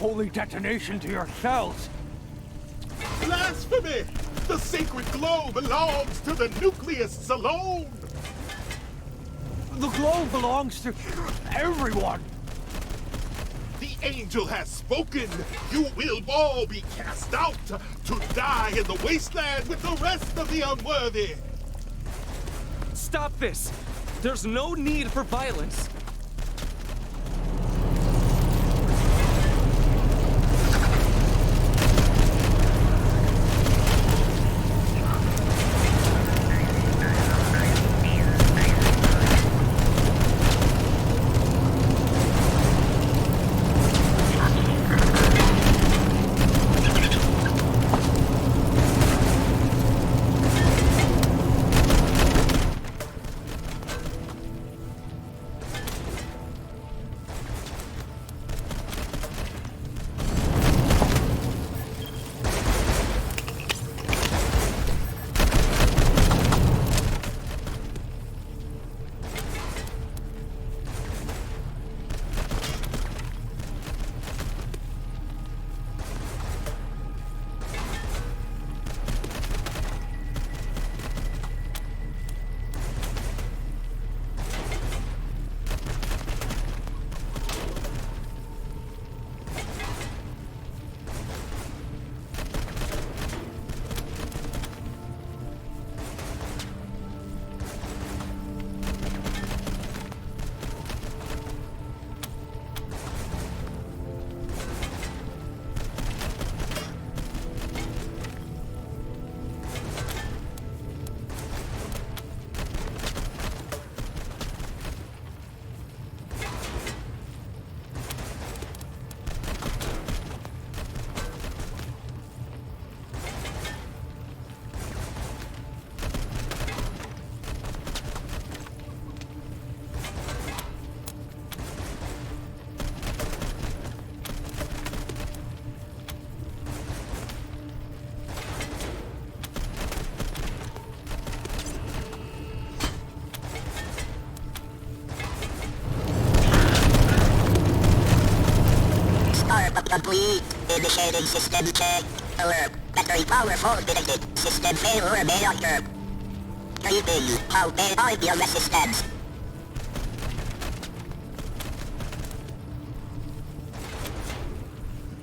unholy detonation to yourselves. Blasphemy! The sacred glow belongs to the nucleists alone! The glow belongs to everyone. The angel has spoken! You will all be cast out to die in the wasteland with the rest of the unworthy! Stop this! There's no need for violence. Complete. Initiating system check. Alert. Battery power forfeited. System failure may occur. Creeping. How may I be of assistance?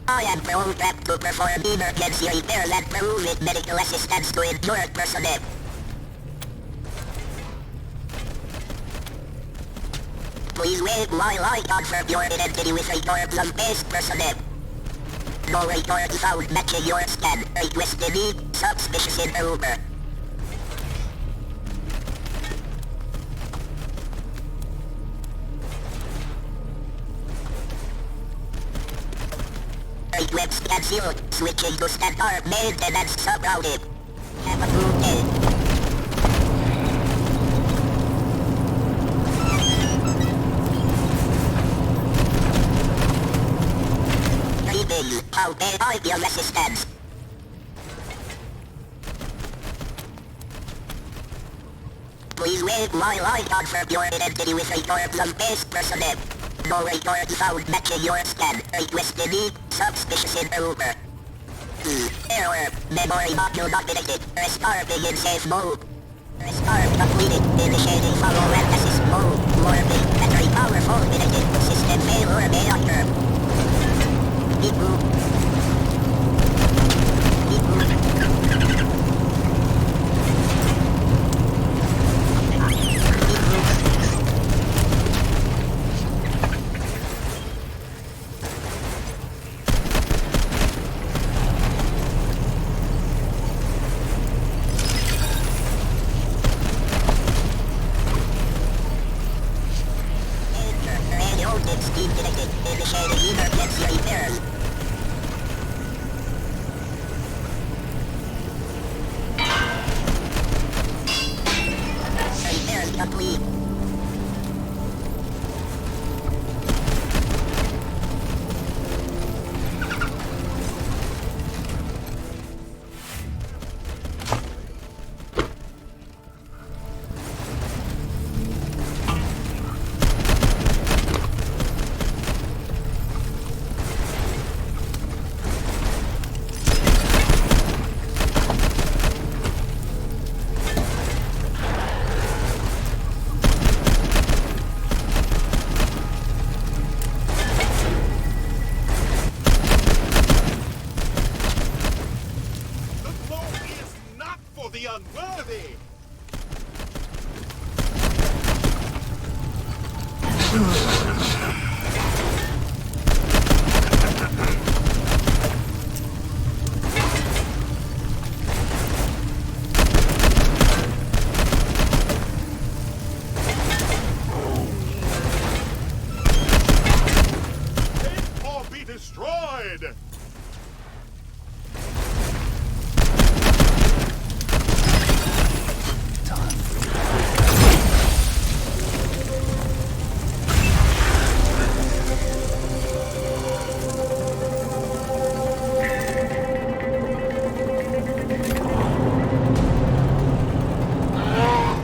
I am programmed to perform emergency repairs and provide medical assistance to injured personnel. Please wait while I confirm your identity with records of base personnel. No record found matching your scan. Request delete. Suspicious intruder. Request cancelled. Switching to standard maintenance subrouted. Have a good day. How may I be of assistance? Please wait while I confirm your identity with records of base personnel. No record found matching your scan. Request delete. Suspicious intruder. Error. Memory module not detected. Restarting in safe mode. Restart completed. Initiating follow and assist mode. Warning. Battery power fault detected. System failure may occur. unworthy. It all be destroyed.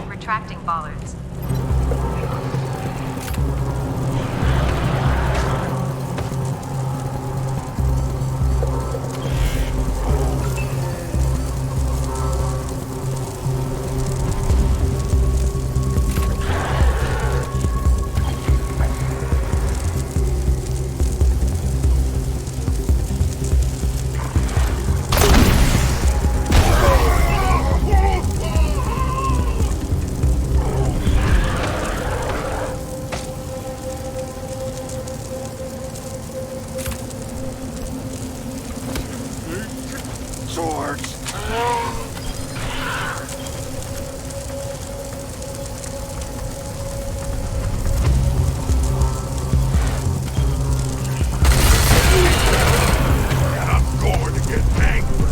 Retracting bollards. Swords! I'm going to get angry.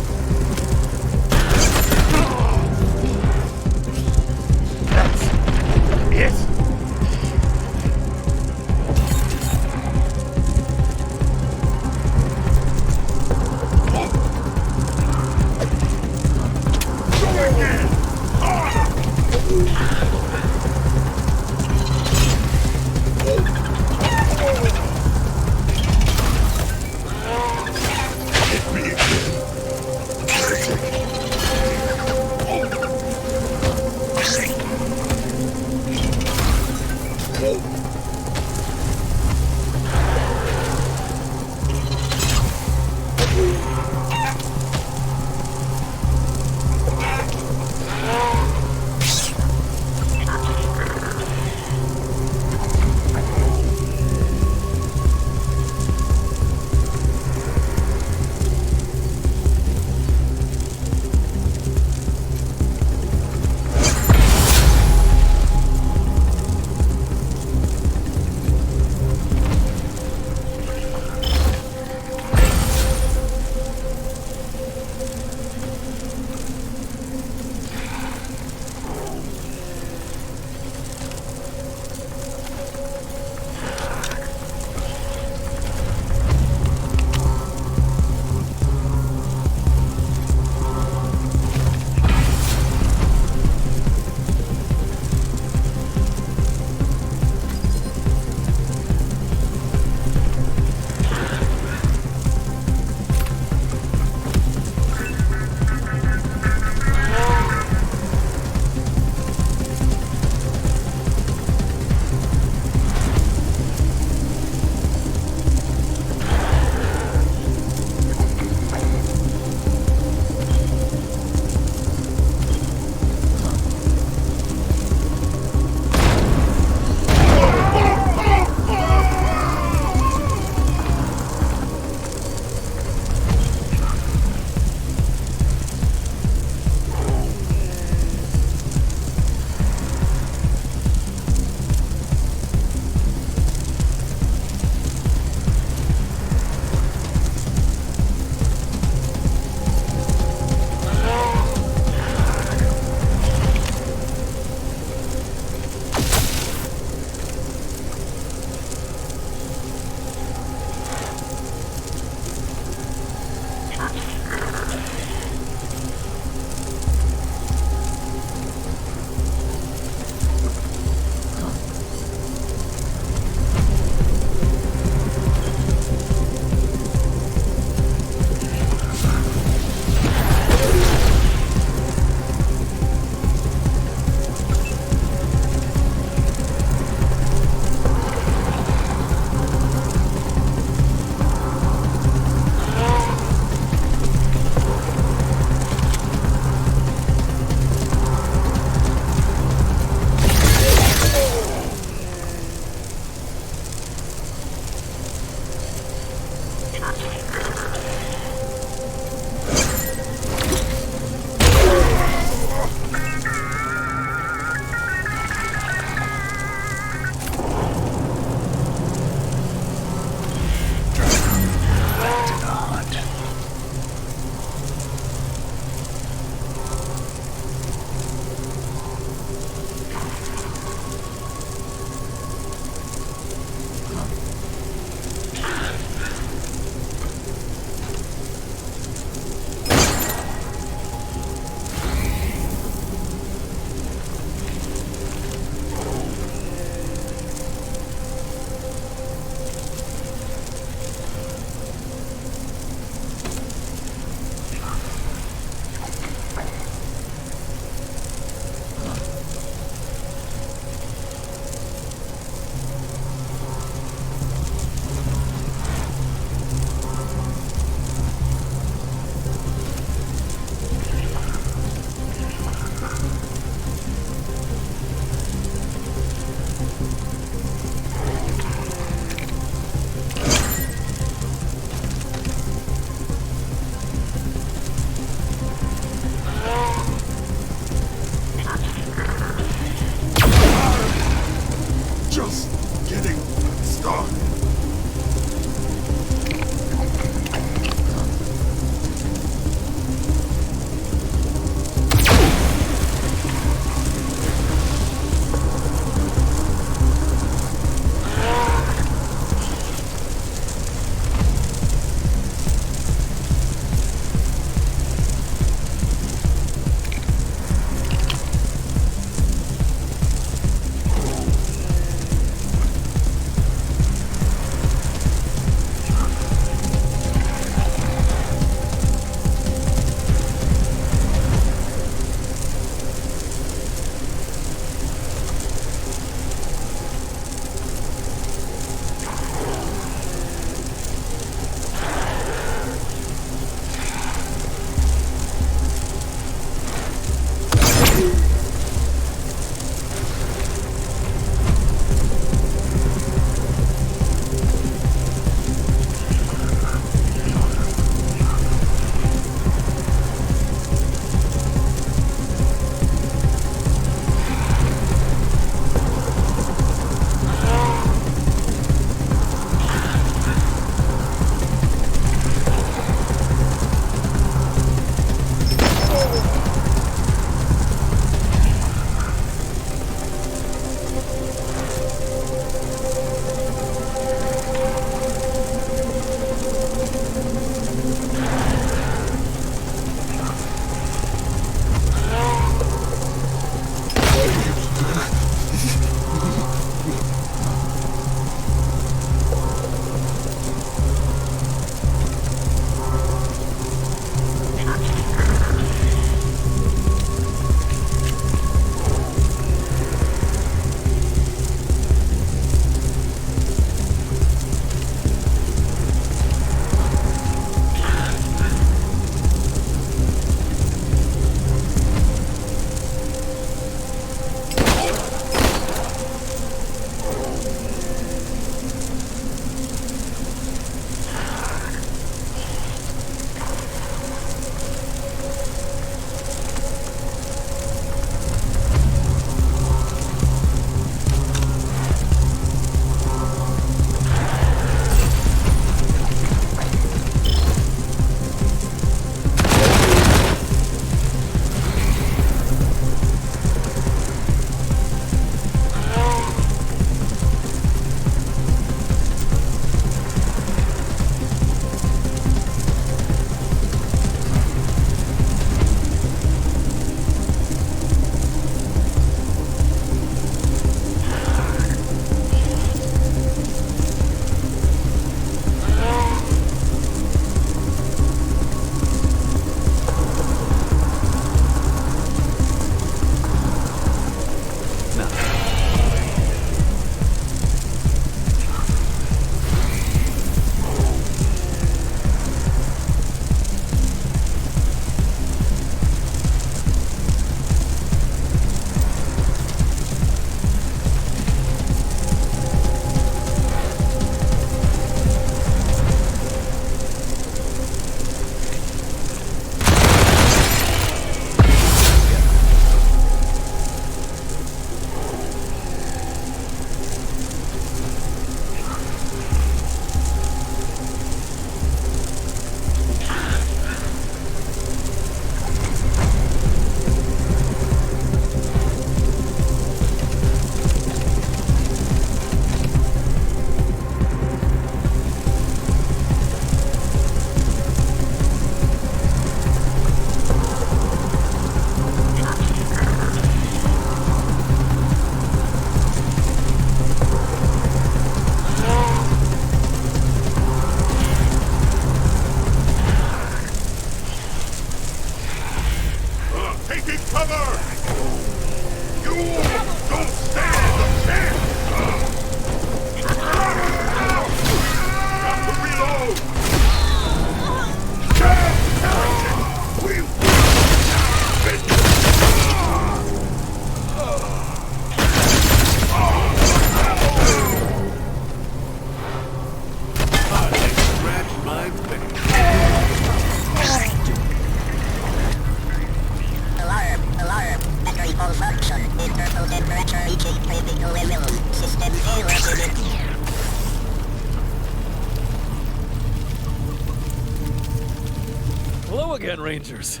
again, Rangers.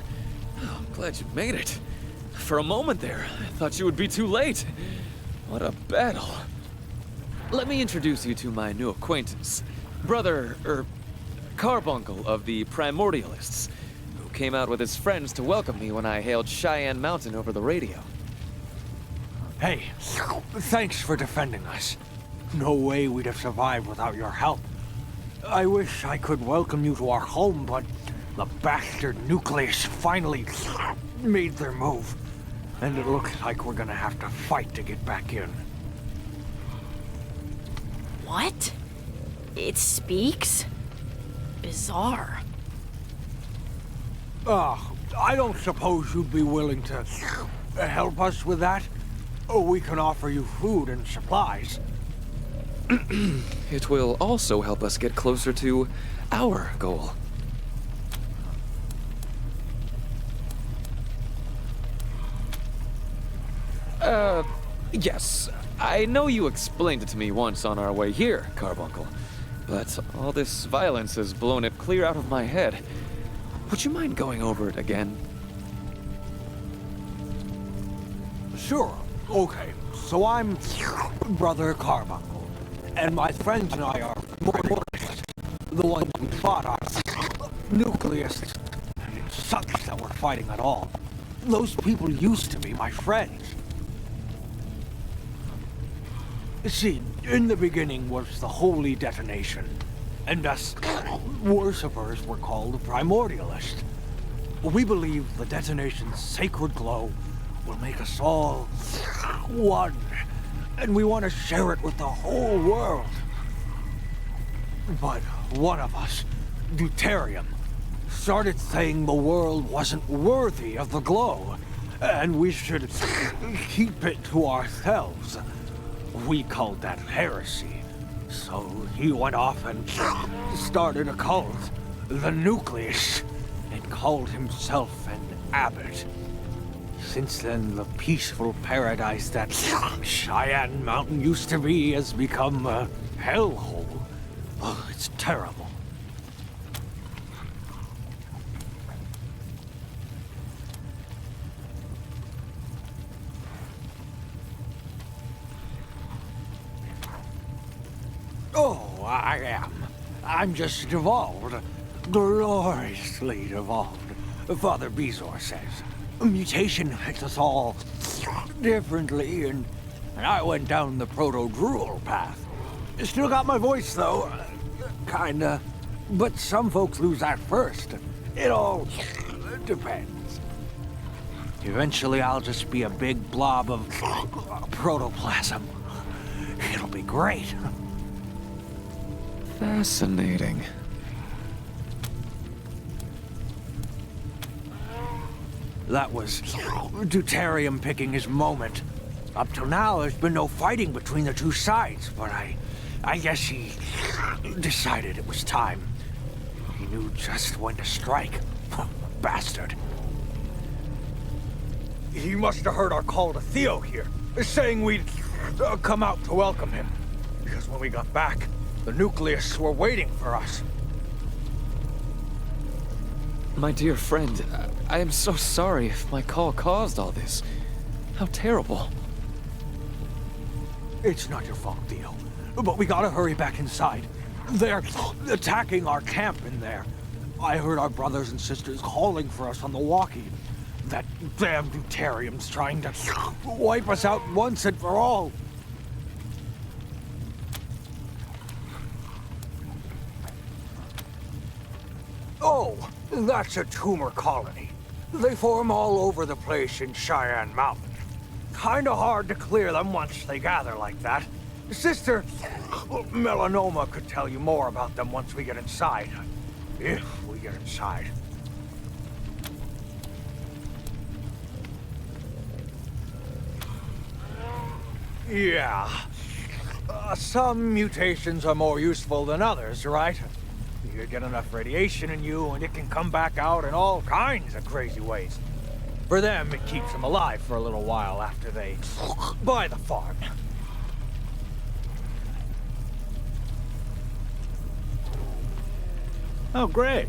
Oh, I'm glad you made it. For a moment there, I thought you would be too late. What a battle. Let me introduce you to my new acquaintance, Brother, Carbuncle of the Primordialists, who came out with his friends to welcome me when I hailed Cheyenne Mountain over the radio. Hey, thanks for defending us. No way we'd have survived without your help. I wish I could welcome you to our home, but the bastard Nucleus finally made their move. And it looks like we're gonna have to fight to get back in. What? It speaks? Bizarre. I don't suppose you'd be willing to help us with that? Or we can offer you food and supplies. It will also help us get closer to our goal. Yes. I know you explained it to me once on our way here, Carbuncle. But all this violence has blown it clear out of my head. Would you mind going over it again? Sure. Okay. So I'm Brother Carbuncle. And my friends and I are Mortals, the ones who fought our Nucleus. And it sucks that we're fighting at all. Those people used to be my friends. See, in the beginning was the Holy Detonation, and us worshippers were called Primordialists. We believe the detonation's sacred glow will make us all one, and we want to share it with the whole world. But one of us, Deuterium, started saying the world wasn't worthy of the glow, and we should keep it to ourselves. We called that heresy. So he went off and started a cult, the Nucleus, and called himself an abbot. Since then, the peaceful paradise that Cheyenne Mountain used to be has become a hellhole. Oh, it's terrible. Oh, I am. I'm just devolved. Gloriously devolved. Father Bezor says. Mutation makes us all differently, and I went down the proto-drool path. Still got my voice, though. Kinda. But some folks lose that first. It all depends. Eventually, I'll just be a big blob of protoplasm. It'll be great. Fascinating. That was Deuterium picking his moment. Up till now, there's been no fighting between the two sides, but I guess he decided it was time. He knew just when to strike. Bastard. He must have heard our call to Theo here, saying we'd come out to welcome him. Because when we got back, the Nucleus were waiting for us. My dear friend, I am so sorry if my call caused all this. How terrible. It's not your fault, Theo. But we gotta hurry back inside. They're attacking our camp in there. I heard our brothers and sisters calling for us on the walkie. That damn Deuterium's trying to wipe us out once and for all. Oh, that's a tumor colony. They form all over the place in Cheyenne Mountain. Kinda hard to clear them once they gather like that. Sister Melanoma could tell you more about them once we get inside. If we get inside. Yeah. Some mutations are more useful than others, right? You get enough radiation in you, and it can come back out in all kinds of crazy ways. For them, it keeps them alive for a little while after they buy the farm. Oh, great.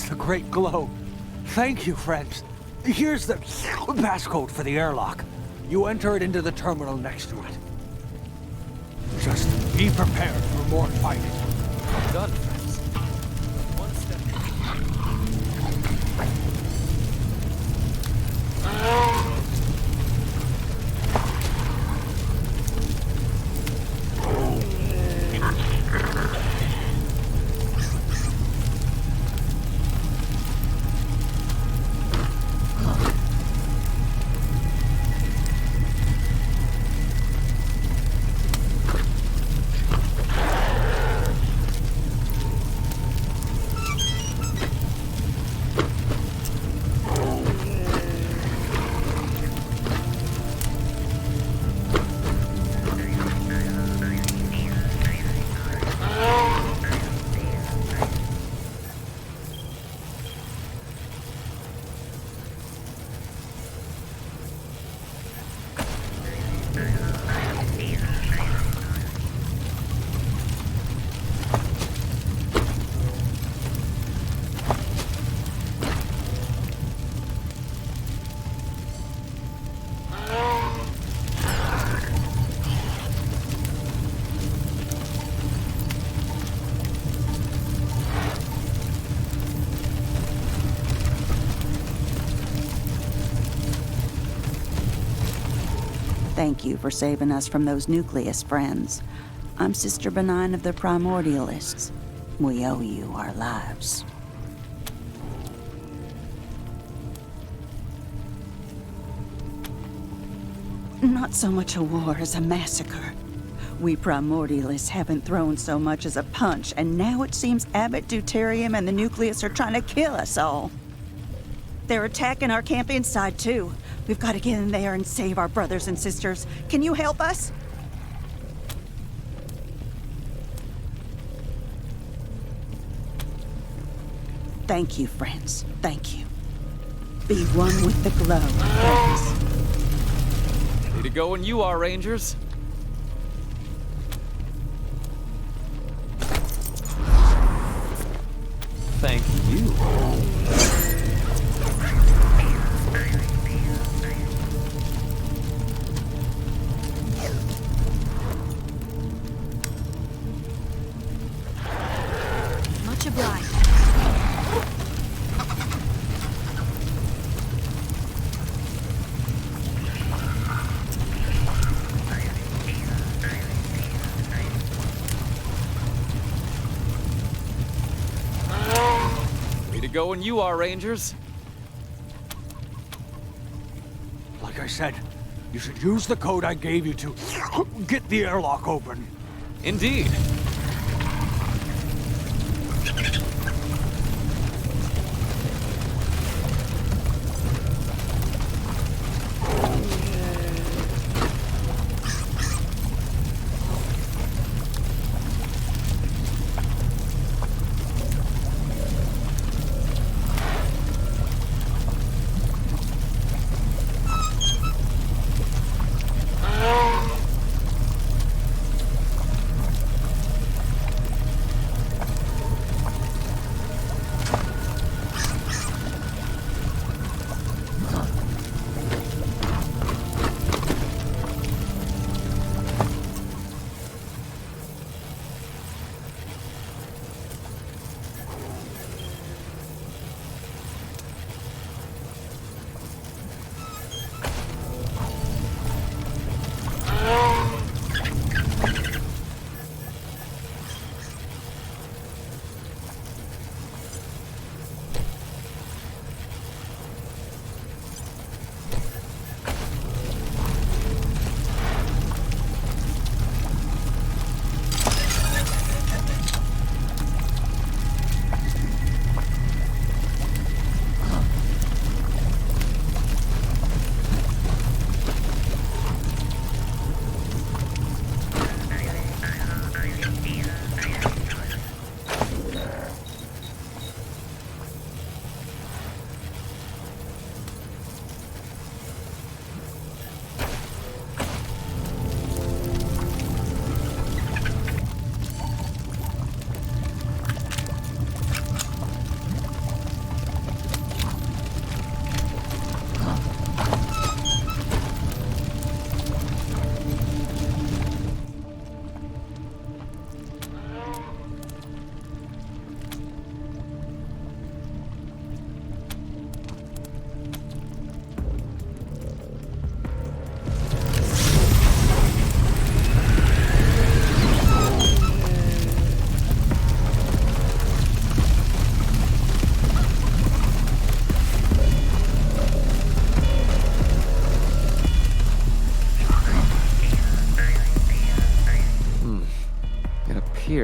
It's the Great Glow. Thank you, friends. Here's the passcode for the airlock. You enter it into the terminal next to it. Just be prepared for more fighting. Done, friends. One step. Thank you for saving us from those nucleus friends. I'm Sister Benign of the Primordialists. We owe you our lives. Not so much a war as a massacre. We Primordialists haven't thrown so much as a punch, and now it seems Abbot Deuterium and the Nucleus are trying to kill us all. They're attacking our camp inside, too. We've got to get in there and save our brothers and sisters. Can you help us? Thank you, friends. Thank you. Be one with the glow, friends. Ready to go when you are, Rangers. Thank you. Much obliged. Ready to go when you are, Rangers. Like I said, you should use the code I gave you to get the airlock open. Indeed.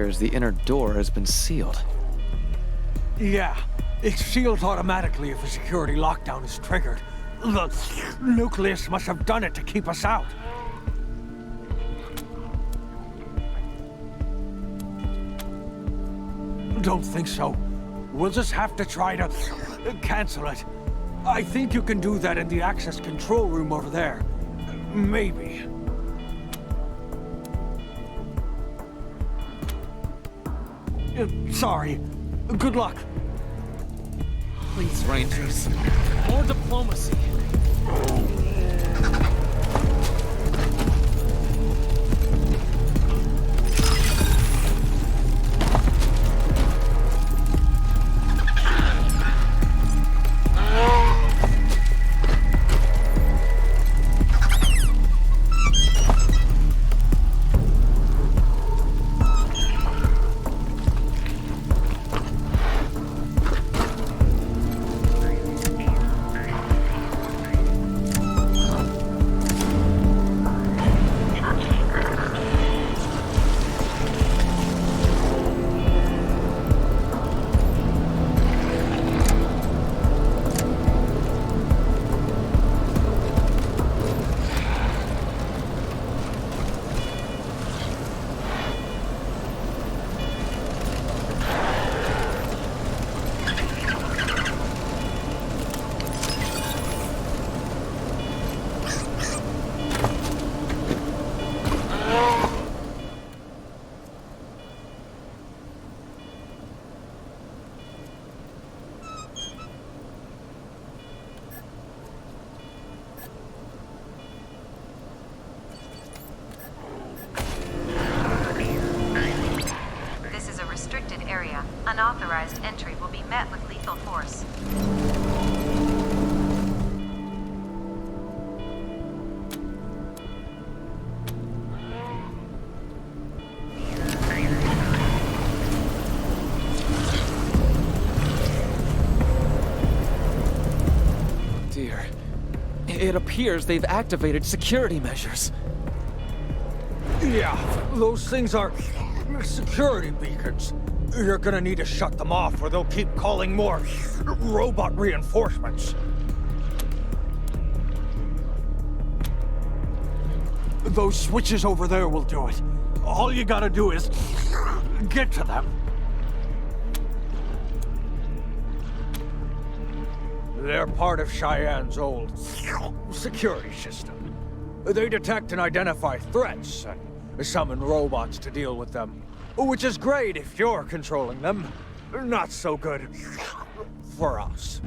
appears the inner door has been sealed. Yeah, it seals automatically if a security lockdown is triggered. The nucleus must have done it to keep us out. Don't think so. We'll just have to try to cancel it. I think you can do that in the access control room over there. Maybe. Sorry. Good luck. Please, Rangers. More diplomacy. Unauthorized entry will be met with lethal force. Dear, it appears they've activated security measures. Yeah, those things are security beacons. You're gonna need to shut them off or they'll keep calling more robot reinforcements. Those switches over there will do it. All you gotta do is get to them. They're part of Cheyenne's old security system. They detect and identify threats and summon robots to deal with them. Which is great if you're controlling them. Not so good for us.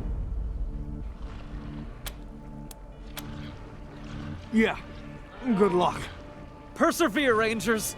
Yeah, good luck. Persevere, Rangers!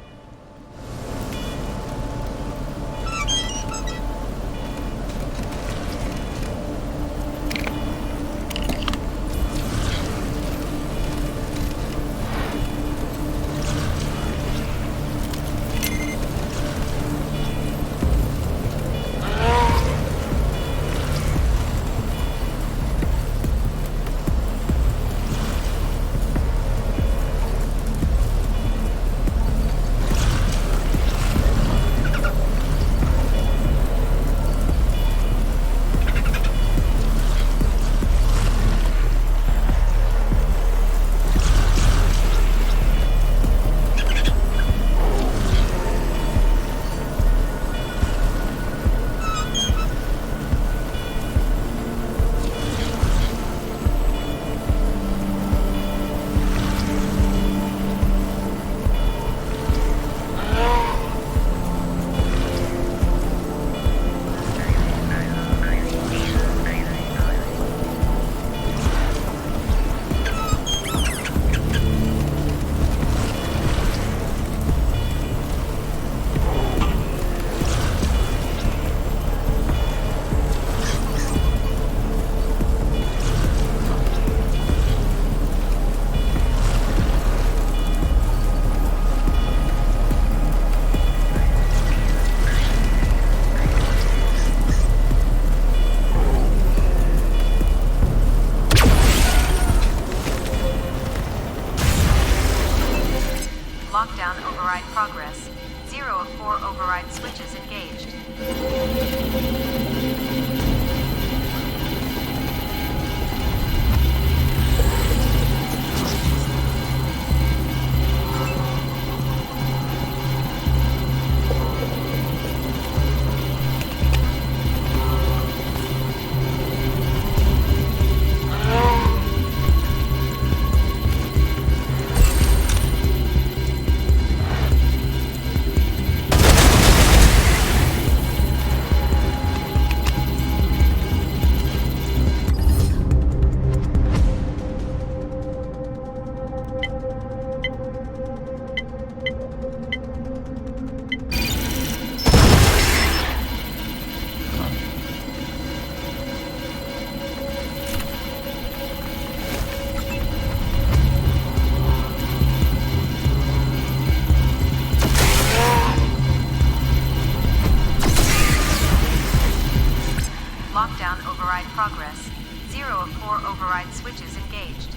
override progress. 0 of 4 override switches engaged.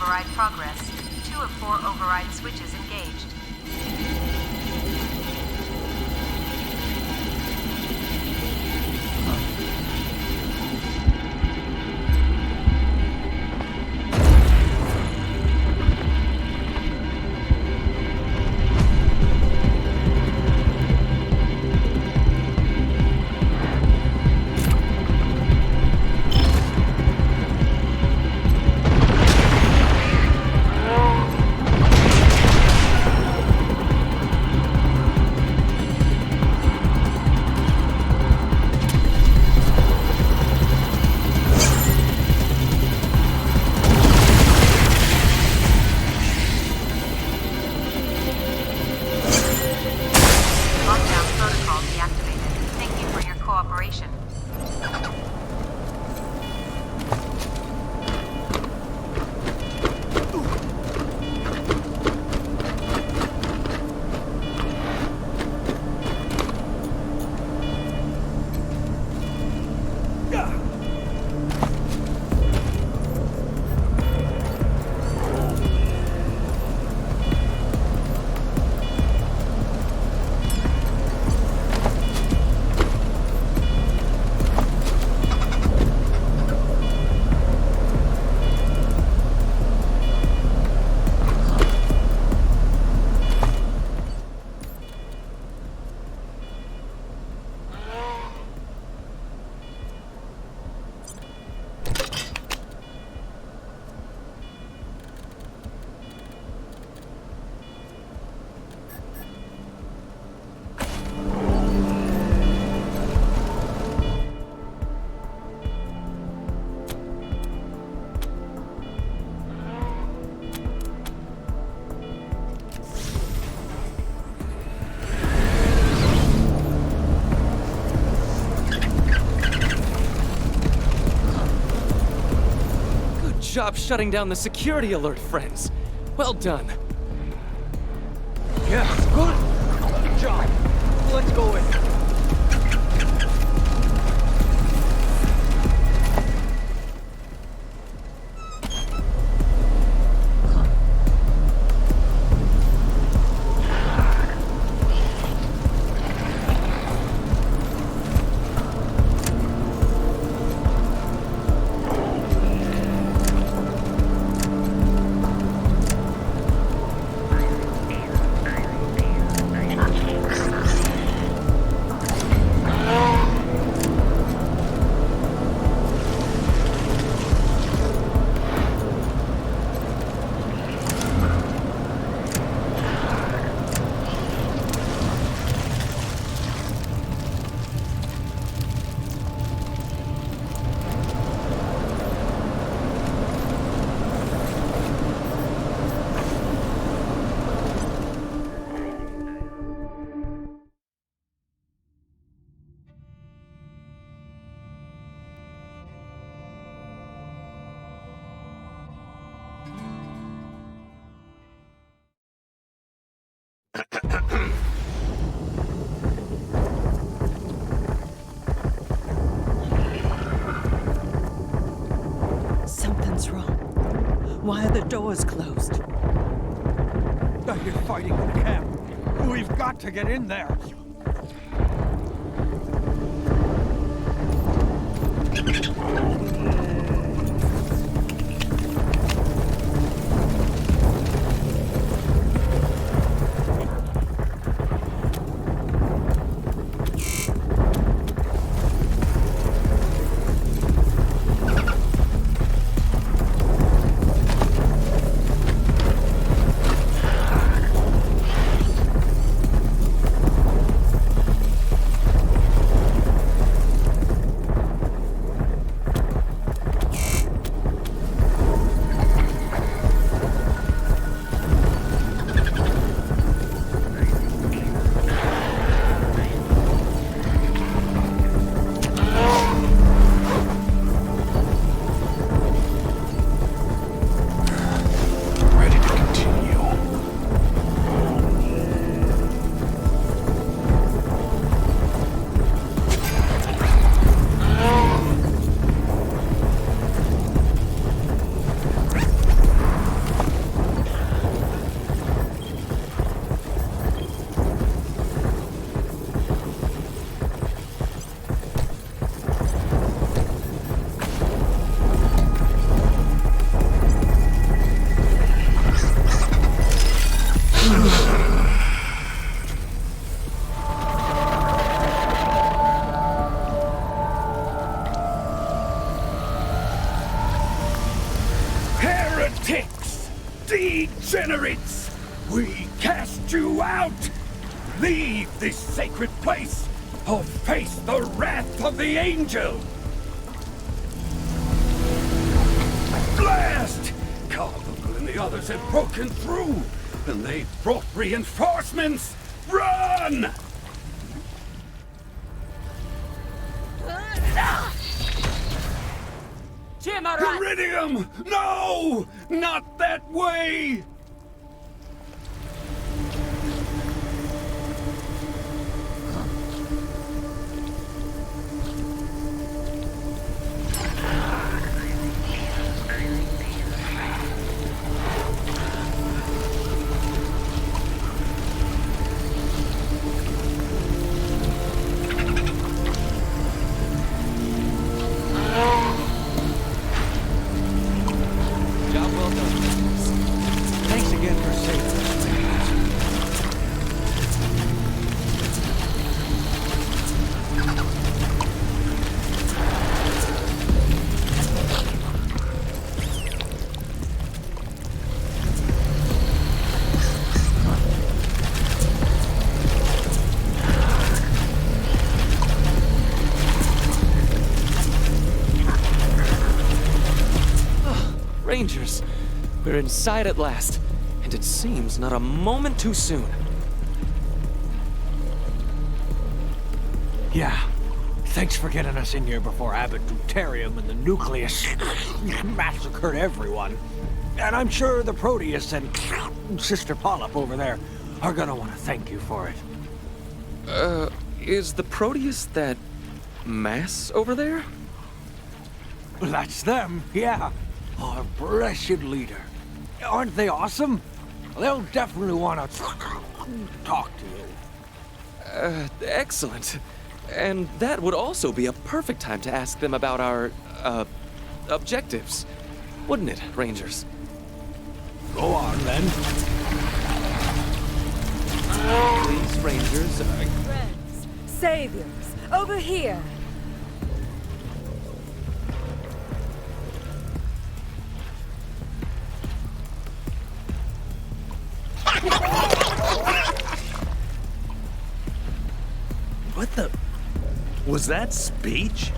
override progress. 2 of 4 override switches engaged. job shutting down the security alert, friends. Well done. Yes, good job. Let's go in. Something's wrong. Why are the doors closed? You're fighting in the camp. We've got to get in there. Heretics! Degenerates! We cast you out! Leave this sacred place, or face the wrath of the angel! Blast! Carbuncle and the others have broken through, and they've brought reinforcements! Run! Iridium! No! Not that way! Rangers, we're inside at last, and it seems not a moment too soon. Yeah, Thanks for getting us in here before Abbott Deuterium and the Nucleus massacred everyone. And I'm sure the Proteus and Sister Polyp over there are gonna want to thank you for it. Is the Proteus that mass over there? That's them, yeah. Our blessed leader. Aren't they awesome? They'll definitely want to talk to you. Excellent. And that would also be a perfect time to ask them about our, objectives. Wouldn't it, Rangers? Go on, then. These Rangers are... Friends, saviors, over here. What the... Was that speech?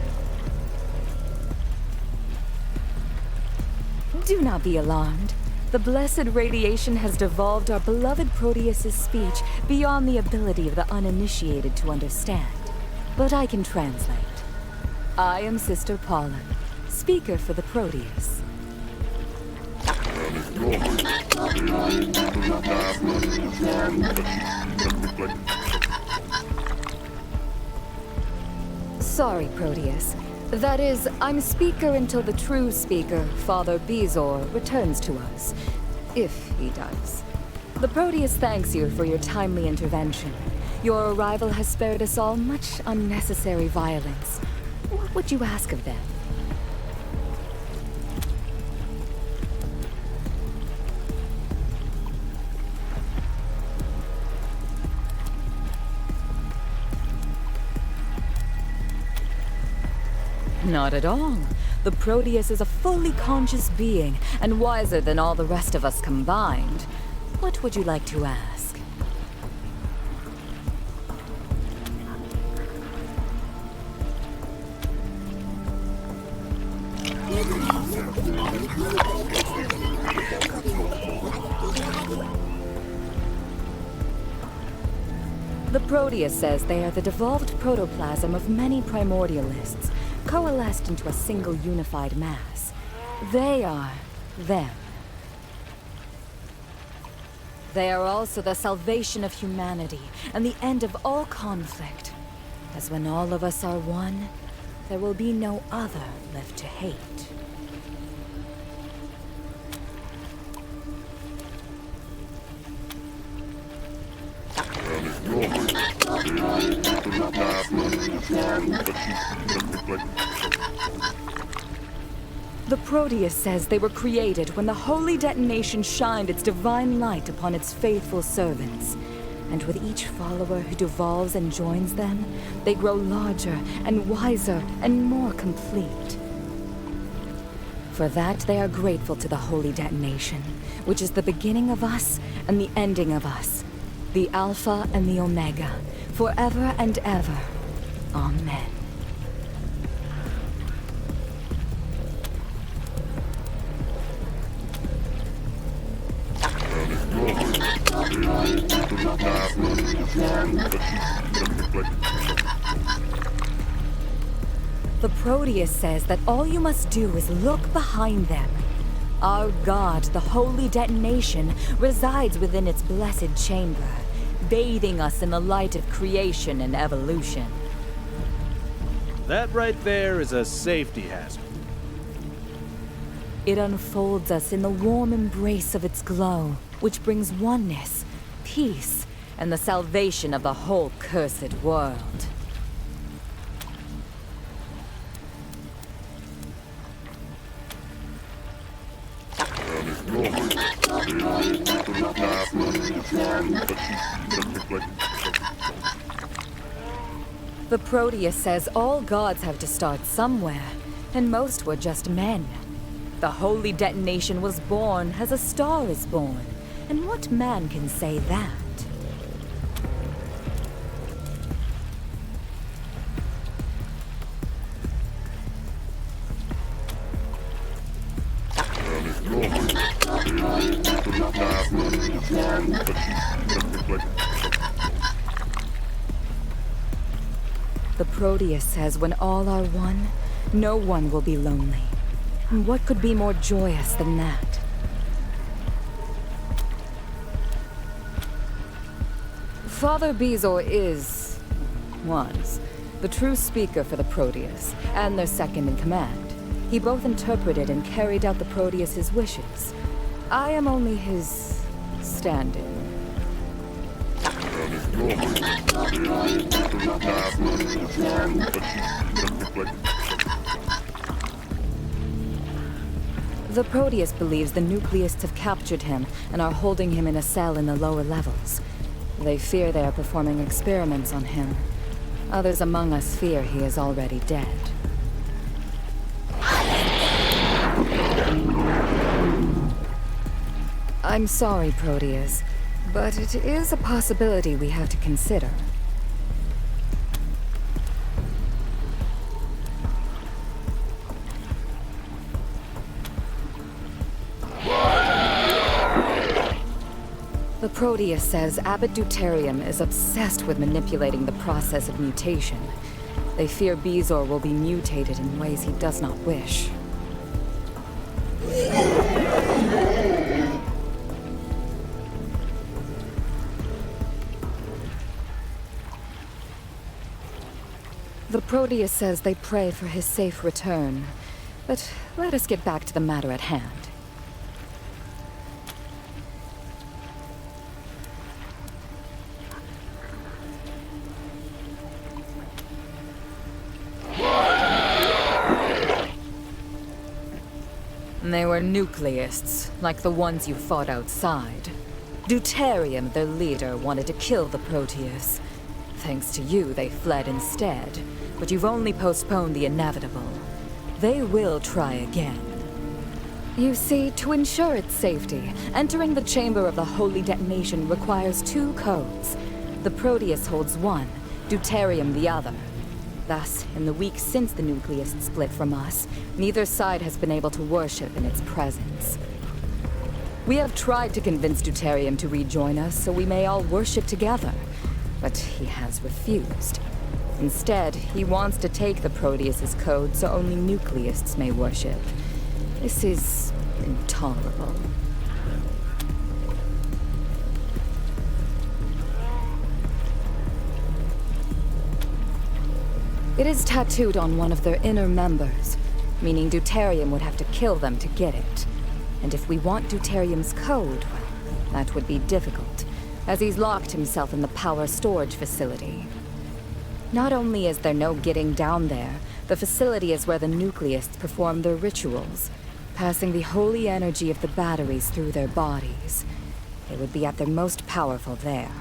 Do not be alarmed. The blessed radiation has devolved our beloved Proteus's speech beyond the ability of the uninitiated to understand. But I can translate. I am Sister Polyp, speaker for the Proteus. Sorry, Proteus. That is, I'm speaker until the true speaker, Father Bezor, returns to us. If he does. The Proteus thanks you for your timely intervention. Your arrival has spared us all much unnecessary violence. What would you ask of them? Not at all. The Proteus is a fully conscious being, and wiser than all the rest of us combined. What would you like to ask? The Proteus says they are the devolved protoplasm of many primordialists, coalesced into a single unified mass. They are them. They are also the salvation of humanity and the end of all conflict. As when all of us are one, there will be no other left to hate. The Proteus says they were created when the holy detonation shined its divine light upon its faithful servants. And with each follower who devolves and joins them, they grow larger and wiser and more complete. For that, they are grateful to the holy detonation, which is the beginning of us and the ending of us, the Alpha and the Omega, forever and ever. Amen. The Proteus says that all you must do is look behind them. Our God, the holy detonation, resides within its blessed chamber, bathing us in the light of creation and evolution. That right there is a safety hazard. It unfolds us in the warm embrace of its glow, which brings oneness, peace, and the salvation of the whole cursed world. The Proteus says all gods have to start somewhere, and most were just men. The holy detonation was born as a star is born, and what man can say that? The Proteus says when all are one, no one will be lonely. And what could be more joyous than that? Father Bezor was, the true speaker for the Proteus, and their second in command. He both interpreted and carried out the Proteus's wishes. I am only his stand-in. The Proteus believes the Nucleists have captured him and are holding him in a cell in the lower levels. They fear they are performing experiments on him. Others among us fear he is already dead. I'm sorry, Proteus, but it is a possibility we have to consider. The Proteus says Abbot Deuterium is obsessed with manipulating the process of mutation. They fear Bezor will be mutated in ways he does not wish. The Proteus says they pray for his safe return. But let us get back to the matter at hand. They were Nucleists, like the ones you fought outside. Deuterium, their leader, wanted to kill the Proteus. Thanks to you, they fled instead. But you've only postponed the inevitable. They will try again. You see, to ensure its safety, entering the chamber of the Holy Detonation requires 2 codes. The Proteus holds one, Deuterium the other. Thus, in the weeks since the Nucleists split from us, neither side has been able to worship in its presence. We have tried to convince Deuterium to rejoin us so we may all worship together, but he has refused. Instead, he wants to take the Proteus's code so only Nucleists may worship. This is intolerable. It is tattooed on one of their inner members, meaning Deuterium would have to kill them to get it. And if we want Deuterium's code, well, that would be difficult, as he's locked himself in the power storage facility. Not only is there no getting down there, the facility is where the Nucleists perform their rituals, passing the holy energy of the batteries through their bodies. They would be at their most powerful there.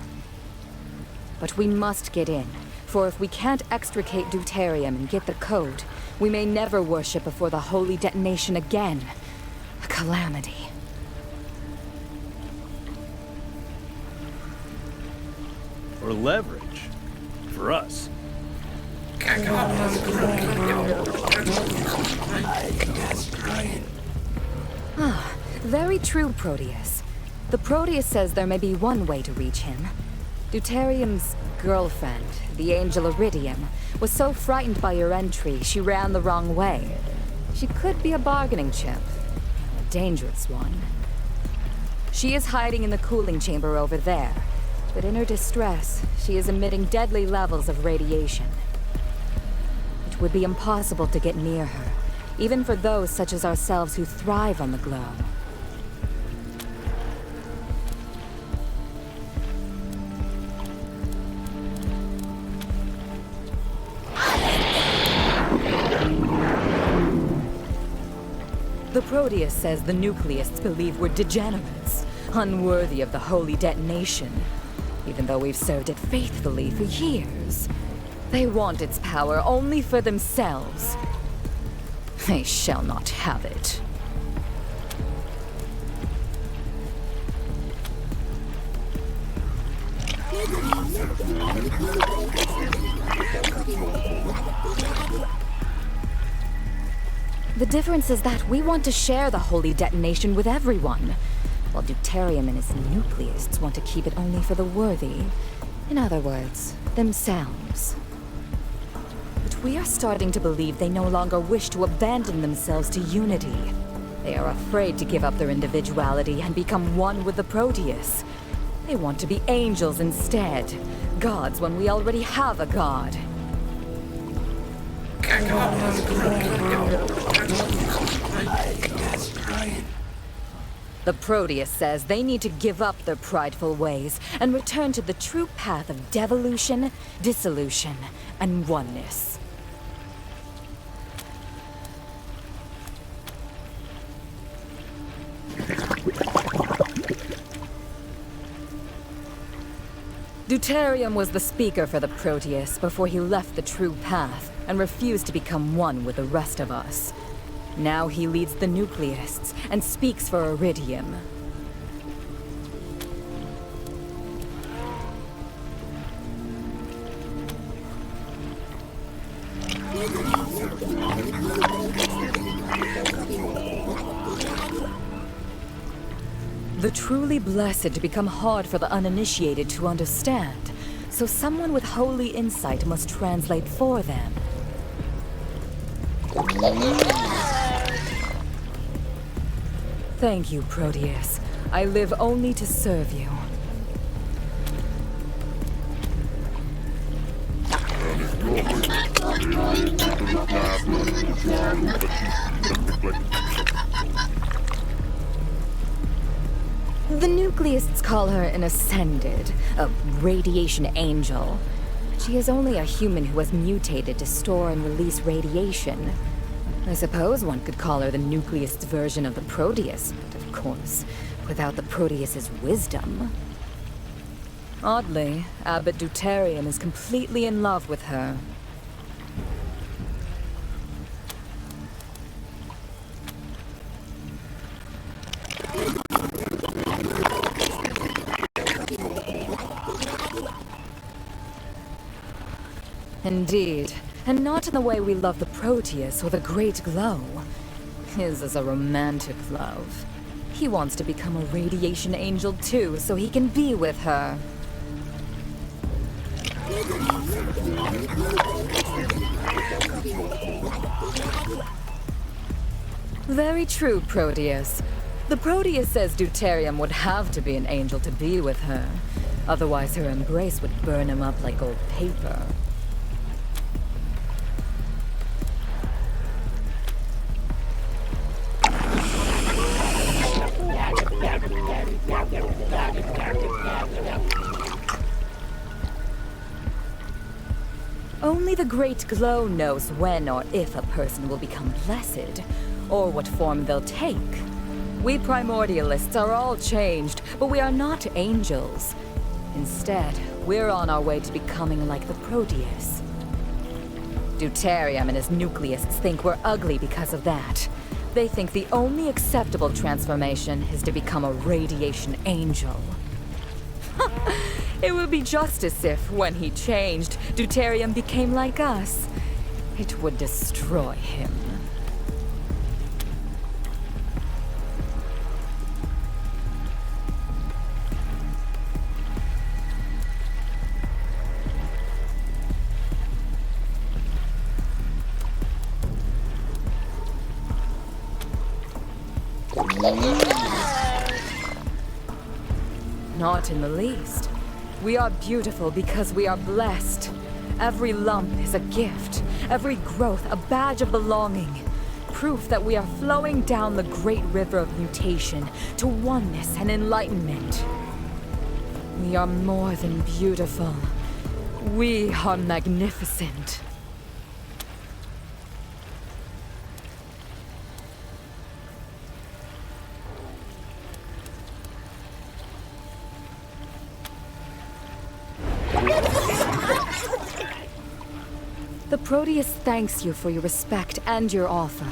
But we must get in. For if we can't extricate Deuterium and get the code, we may never worship before the Holy Detonation again. A calamity. For leverage. For us. Ah, very true, Proteus. The Proteus says there may be one way to reach him. Deuterium's girlfriend, the Angel Iridium, was so frightened by your entry, she ran the wrong way. She could be a bargaining chip. A dangerous one. She is hiding in the cooling chamber over there. But in her distress, she is emitting deadly levels of radiation. It would be impossible to get near her, even for those such as ourselves who thrive on the glow. The Proteus says the Nucleists believe we're degenerates, unworthy of the Holy Detonation, even though we've served it faithfully for years. They want its power only for themselves. They shall not have it. The difference is that we want to share the Holy Detonation with everyone, while Deuterium and his Nucleists want to keep it only for the worthy. In other words, themselves. We are starting to believe they no longer wish to abandon themselves to unity. They are afraid to give up their individuality and become one with the Proteus. They want to be angels instead. Gods when we already have a god. The Proteus says they need to give up their prideful ways and return to the true path of devolution, dissolution, and oneness. Deuterium was the speaker for the Proteus before he left the true path and refused to become one with the rest of us. Now he leads the Nucleists and speaks for Iridium. The truly blessed become hard for the uninitiated to understand, so someone with holy insight must translate for them. Thank you, Proteus. I live only to serve you. The Nucleists call her an Ascended, a radiation angel. She is only a human who has mutated to store and release radiation. I suppose one could call her the Nucleist's version of the Proteus, but of course, without the Proteus's wisdom. Oddly, Abbot Deuterium is completely in love with her. Indeed, and not in the way we love the Proteus or the Great Glow. His is a romantic love. He wants to become a radiation angel too, so he can be with her. Very true, Proteus. The Proteus says Deuterium would have to be an angel to be with her. Otherwise her embrace would burn him up like old paper. Only the Great Glow knows when or if a person will become blessed, or what form they'll take. We Primordialists are all changed, but we are not angels. Instead, we're on our way to becoming like the Proteus. Deuterium and his Nucleists think we're ugly because of that. They think the only acceptable transformation is to become a radiation angel. It would be just as if, when he changed, Deuterium became like us. It would destroy him. Not in the least. We are beautiful because we are blessed. Every lump is a gift, every growth a badge of belonging. Proof that we are flowing down the great river of mutation to oneness and enlightenment. We are more than beautiful. We are magnificent. The Proteus thanks you for your respect and your offer.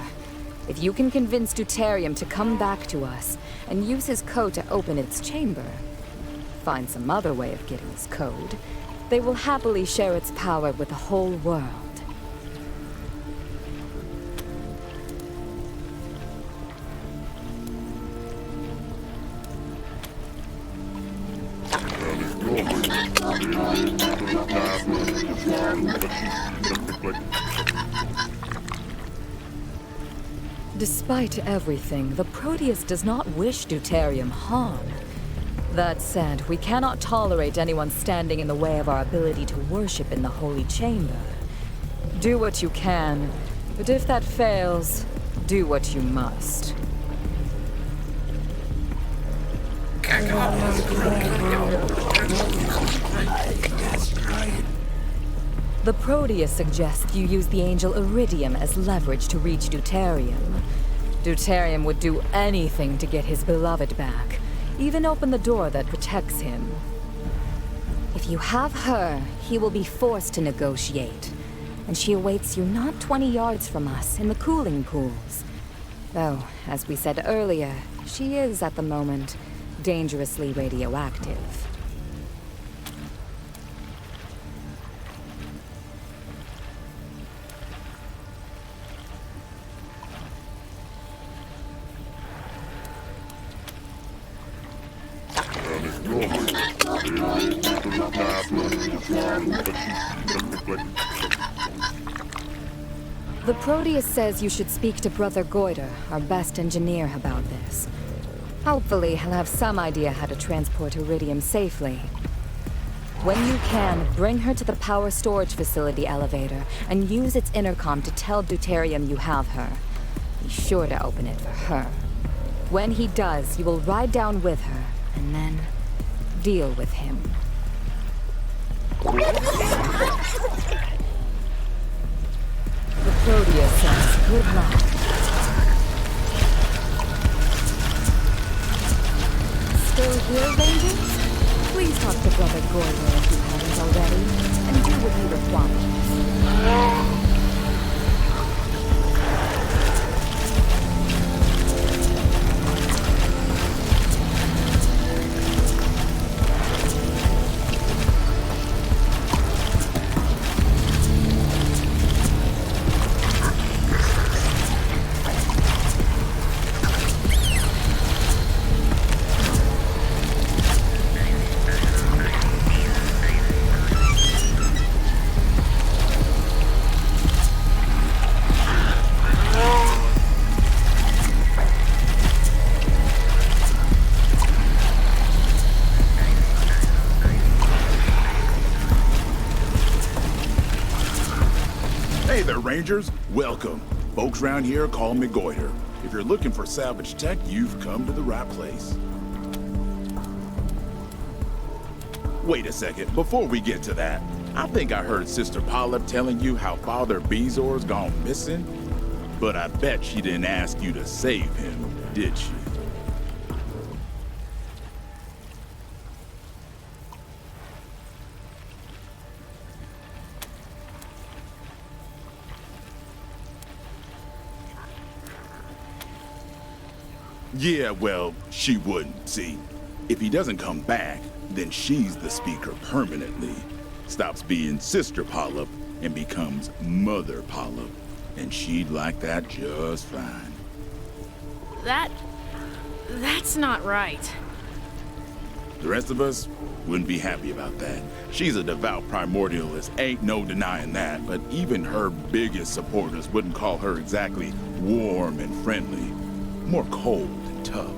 If you can convince Deuterium to come back to us and use his code to open its chamber, find some other way of getting his code, they will happily share its power with the whole world. Despite everything, the Proteus does not wish Deuterium harm. That said, we cannot tolerate anyone standing in the way of our ability to worship in the Holy Chamber. Do what you can, but if that fails, do what you must. The Proteus suggests you use the angel Iridium as leverage to reach Deuterium. Deuterium would do anything to get his beloved back, even open the door that protects him. If you have her, he will be forced to negotiate. And she awaits you not 20 yards from us in the cooling pools. Though, as we said earlier, she is, at the moment, dangerously radioactive. The Proteus says you should speak to Brother Goiter, our best engineer, about this. Hopefully, he'll have some idea how to transport Iridium safely. When you can, bring her to the power storage facility elevator and use its intercom to tell Deuterium you have her. Be sure to open it for her. When he does, you will ride down with her, and then deal with him. The Proteus says good luck. Still here, Rangers? Please talk to Brother Goiter if you haven't already, and do what he requires. Rangers, welcome. Folks around here call me Goiter. If you're looking for salvage tech, you've come to the right place. Wait a second, before we get to that, I think I heard Sister Polyp telling you how Father Bezor's gone missing, but I bet she didn't ask you to save him, did she? Yeah, well, she wouldn't, see. If he doesn't come back, then she's the speaker permanently. Stops being Sister Polyp and becomes Mother Polyp. And she'd like that just fine. That's not right. The rest of us wouldn't be happy about that. She's a devout primordialist, ain't no denying that, but even her biggest supporters wouldn't call her exactly warm and friendly. More cold and tough.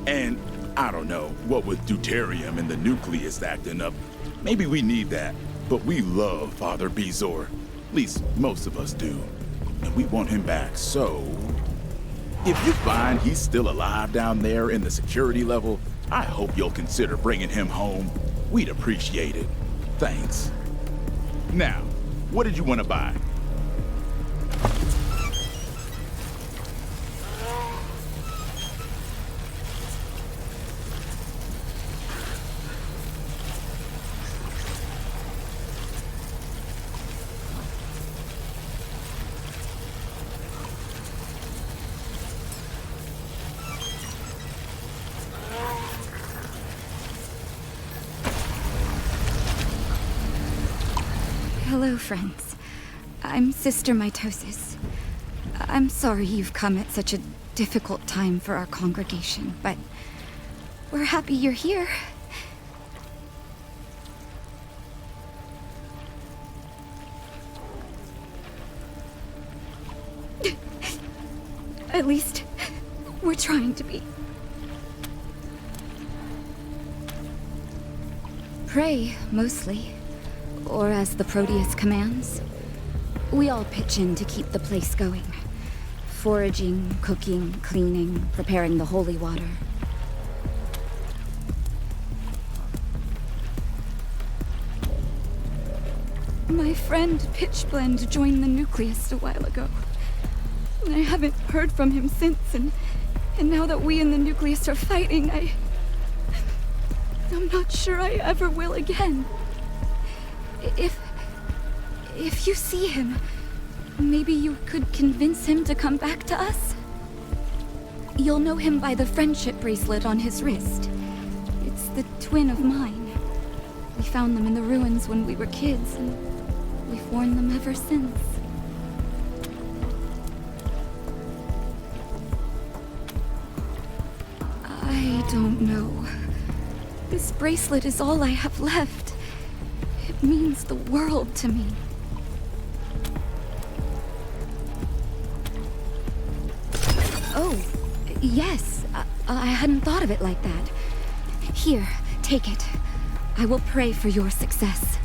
And I don't know, what with deuterium and the nucleus acting up, maybe we need that. But we love Father Bezor. At least most of us do. And we want him back, so... if you find he's still alive down there in the security level, I hope you'll consider bringing him home. We'd appreciate it. Thanks. Now, what did you want to buy? Hello, friends. I'm Sister Mitosis. I'm sorry you've come at such a difficult time for our congregation, but we're happy you're here. At least, we're trying to be. Pray, mostly. Or as the Proteus commands. We all pitch in to keep the place going. Foraging, cooking, cleaning, preparing the holy water. My friend Pitchblend joined the Nucleus a while ago. I haven't heard from him since, and now that we in the Nucleus are fighting, I'm not sure I ever will again. If you see him, maybe you could convince him to come back to us? You'll know him by the friendship bracelet on his wrist. It's the twin of mine. We found them in the ruins when we were kids, and we've worn them ever since. I don't know. This bracelet is all I have left. It means the world to me. Oh, yes. I hadn't thought of it like that. Here, take it. I will pray for your success.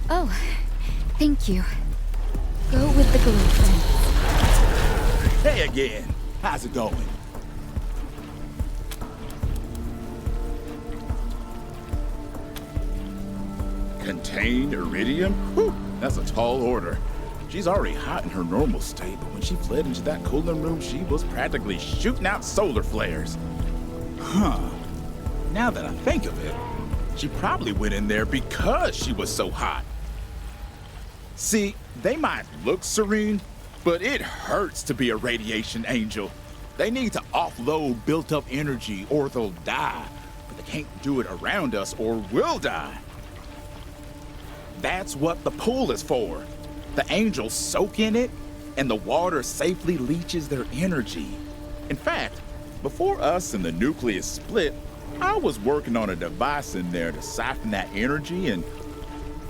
Oh, thank you. Go with the glow, friend. Hey again. How's it going? Contained iridium? Whew, that's a tall order. She's already hot in her normal state, but when she fled into that cooling room, she was practically shooting out solar flares. Huh. Now that I think of it, she probably went in there because she was so hot. See, they might look serene, but it hurts to be a radiation angel. They need to offload built-up energy or they'll die, but they can't do it around us or we'll die. That's what the pool is for. The angels soak in it, and the water safely leaches their energy. In fact, before us and the Nucleus split, I was working on a device in there to siphon that energy and...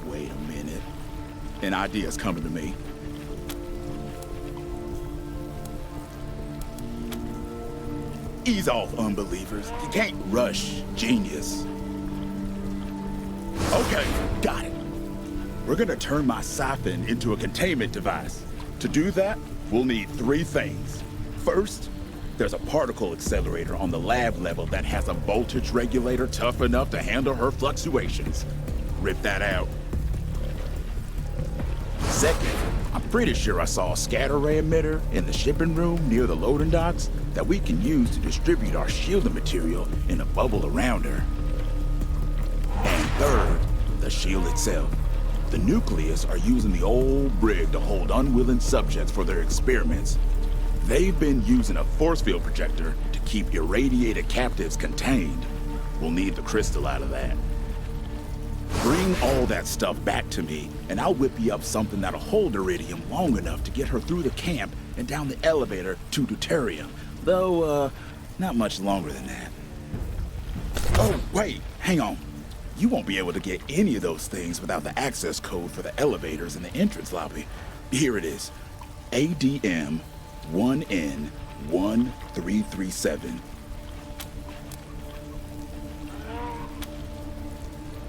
Wait a minute. An idea's coming to me. Ease off, unbelievers. You can't rush genius. Okay, got it. We're gonna turn my siphon into a containment device. To do that, we'll need 3 things. First, there's a particle accelerator on the lab level that has a voltage regulator tough enough to handle her fluctuations. Rip that out. Second, I'm pretty sure I saw a scatter ray emitter in the shipping room near the loading docks that we can use to distribute our shielding material in a bubble around her. And third, the shield itself. The Nucleus are using the old brig to hold unwilling subjects for their experiments. They've been using a force field projector to keep irradiated captives contained. We'll need the crystal out of that. Bring all that stuff back to me, and I'll whip you up something that'll hold iridium long enough to get her through the camp and down the elevator to deuterium. Though, not much longer than that. Oh, wait, hang on. You won't be able to get any of those things without the access code for the elevators in the entrance lobby. Here it is. ADM 1N1337.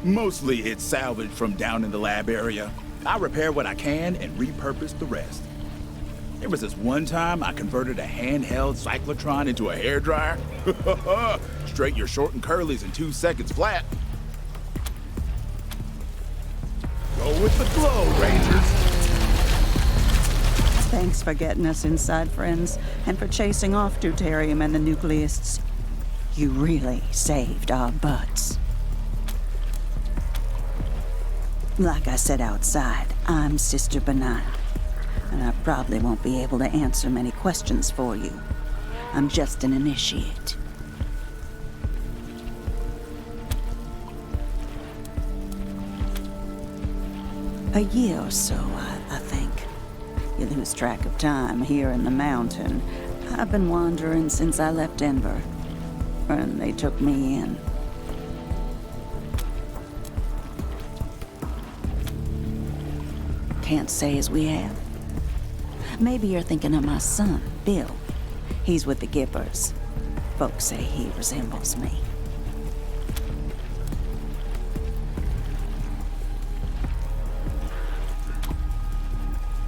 Mostly it's salvaged from down in the lab area. I repair what I can and repurpose the rest. There was this one time I converted a handheld cyclotron into a hairdryer. Straight your short and curlies in 2 seconds flat. Go with the glow, Rangers! Thanks for getting us inside, friends, and for chasing off deuterium and the Nucleists. You really saved our butts. Like I said outside, I'm Sister Benign, and I probably won't be able to answer many questions for you. I'm just an initiate. A year or so, I think. You lose track of time here in the mountain. I've been wandering since I left Denver, and they took me in. Can't say as we have. Maybe you're thinking of my son, Bill. He's with the Gippers. Folks say he resembles me.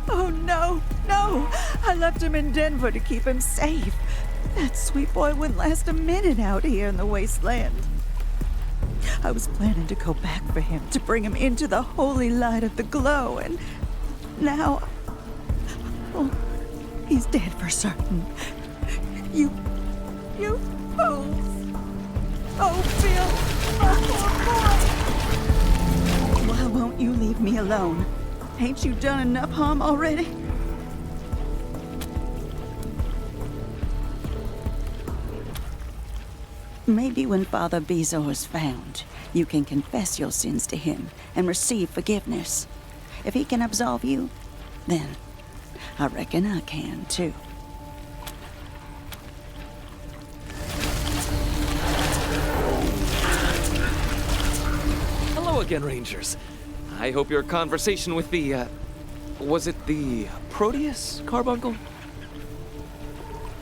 Oh, no, no! I left him in Denver to keep him safe. That sweet boy wouldn't last a minute out here in the Wasteland. I was planning to go back for him, to bring him into the holy light of the glow, and now... Oh, he's dead for certain. You fools! Oh, Bill! Oh, poor boy! Why won't you leave me alone? Ain't you done enough harm already? Maybe when Father Bezor is found, you can confess your sins to him and receive forgiveness. If he can absolve you, then I reckon I can too. Hello again, Rangers. I hope your conversation with the, was it the Proteus, Carbuncle?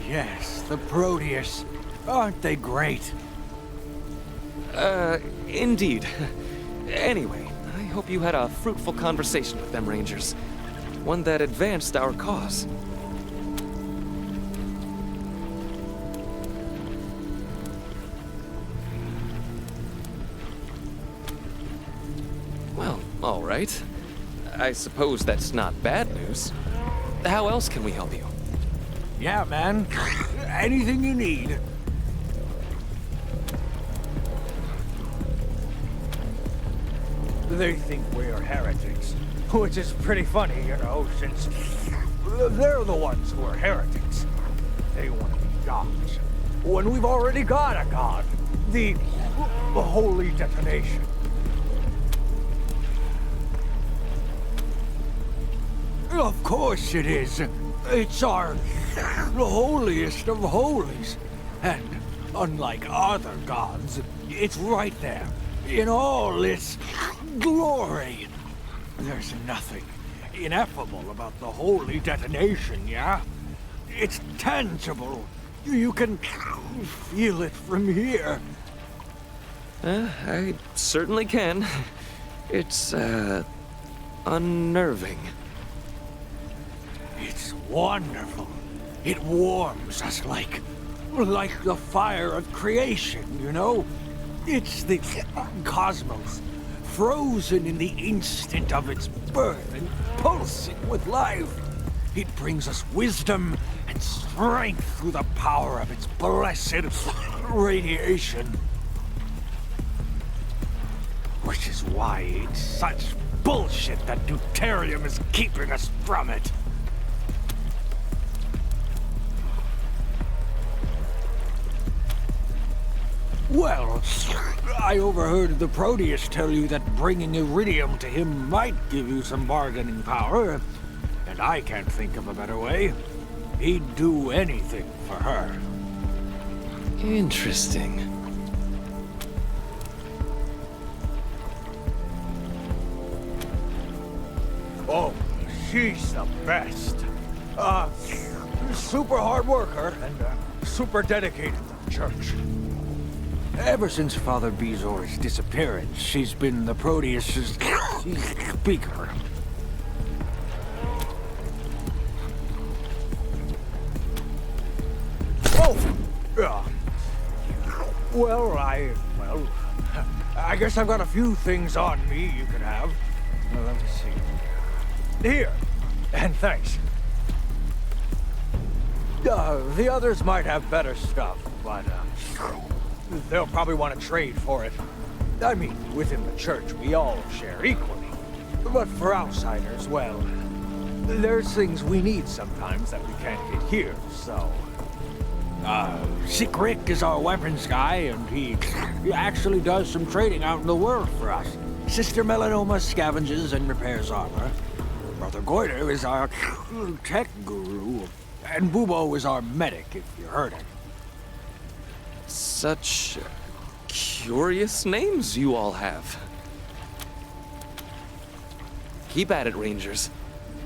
Yes, the Proteus. Aren't they great? Indeed. Anyway, I hope you had a fruitful conversation with them, Rangers. One that advanced our cause. Well, all right. I suppose that's not bad news. How else can we help you? Yeah, man. Anything you need. They think we're heretics, which is pretty funny, you know, since they're the ones who are heretics. They want to be gods, when we've already got a god, the Holy Detonation. Of course it is. It's our holiest of holies. And unlike other gods, it's right there, in all its glory. There's nothing ineffable about the Holy Detonation, yeah? It's tangible. You can feel it from here. I certainly can. It's, unnerving. It's wonderful. It warms us like the fire of creation, you know? It's the cosmos, frozen in the instant of its birth and pulsing with life. It brings us wisdom and strength through the power of its blessed radiation. Which is why it's such bullshit that deuterium is keeping us from it. Well, I overheard the Proteus tell you that bringing iridium to him might give you some bargaining power, and I can't think of a better way. He'd do anything for her. Interesting. Oh, she's the best. Super hard worker and super dedicated to the church. Ever since Father Bezor's disappearance, she's been the Proteus's speaker. Oh! Well, I guess I've got a few things on me you could have. Well, let me see. Here, and thanks. The others might have better stuff, but, they'll probably want to trade for it. I mean, within the church, we all share equally. But for outsiders, well, there's things we need sometimes that we can't get here, so... Sick Rick is our weapons guy, and he actually does some trading out in the world for us. Sister Melanoma scavenges and repairs armor. Brother Goiter is our tech guru, and Bubo is our medic if you're hurting. Such curious names you all have. Keep at it, Rangers.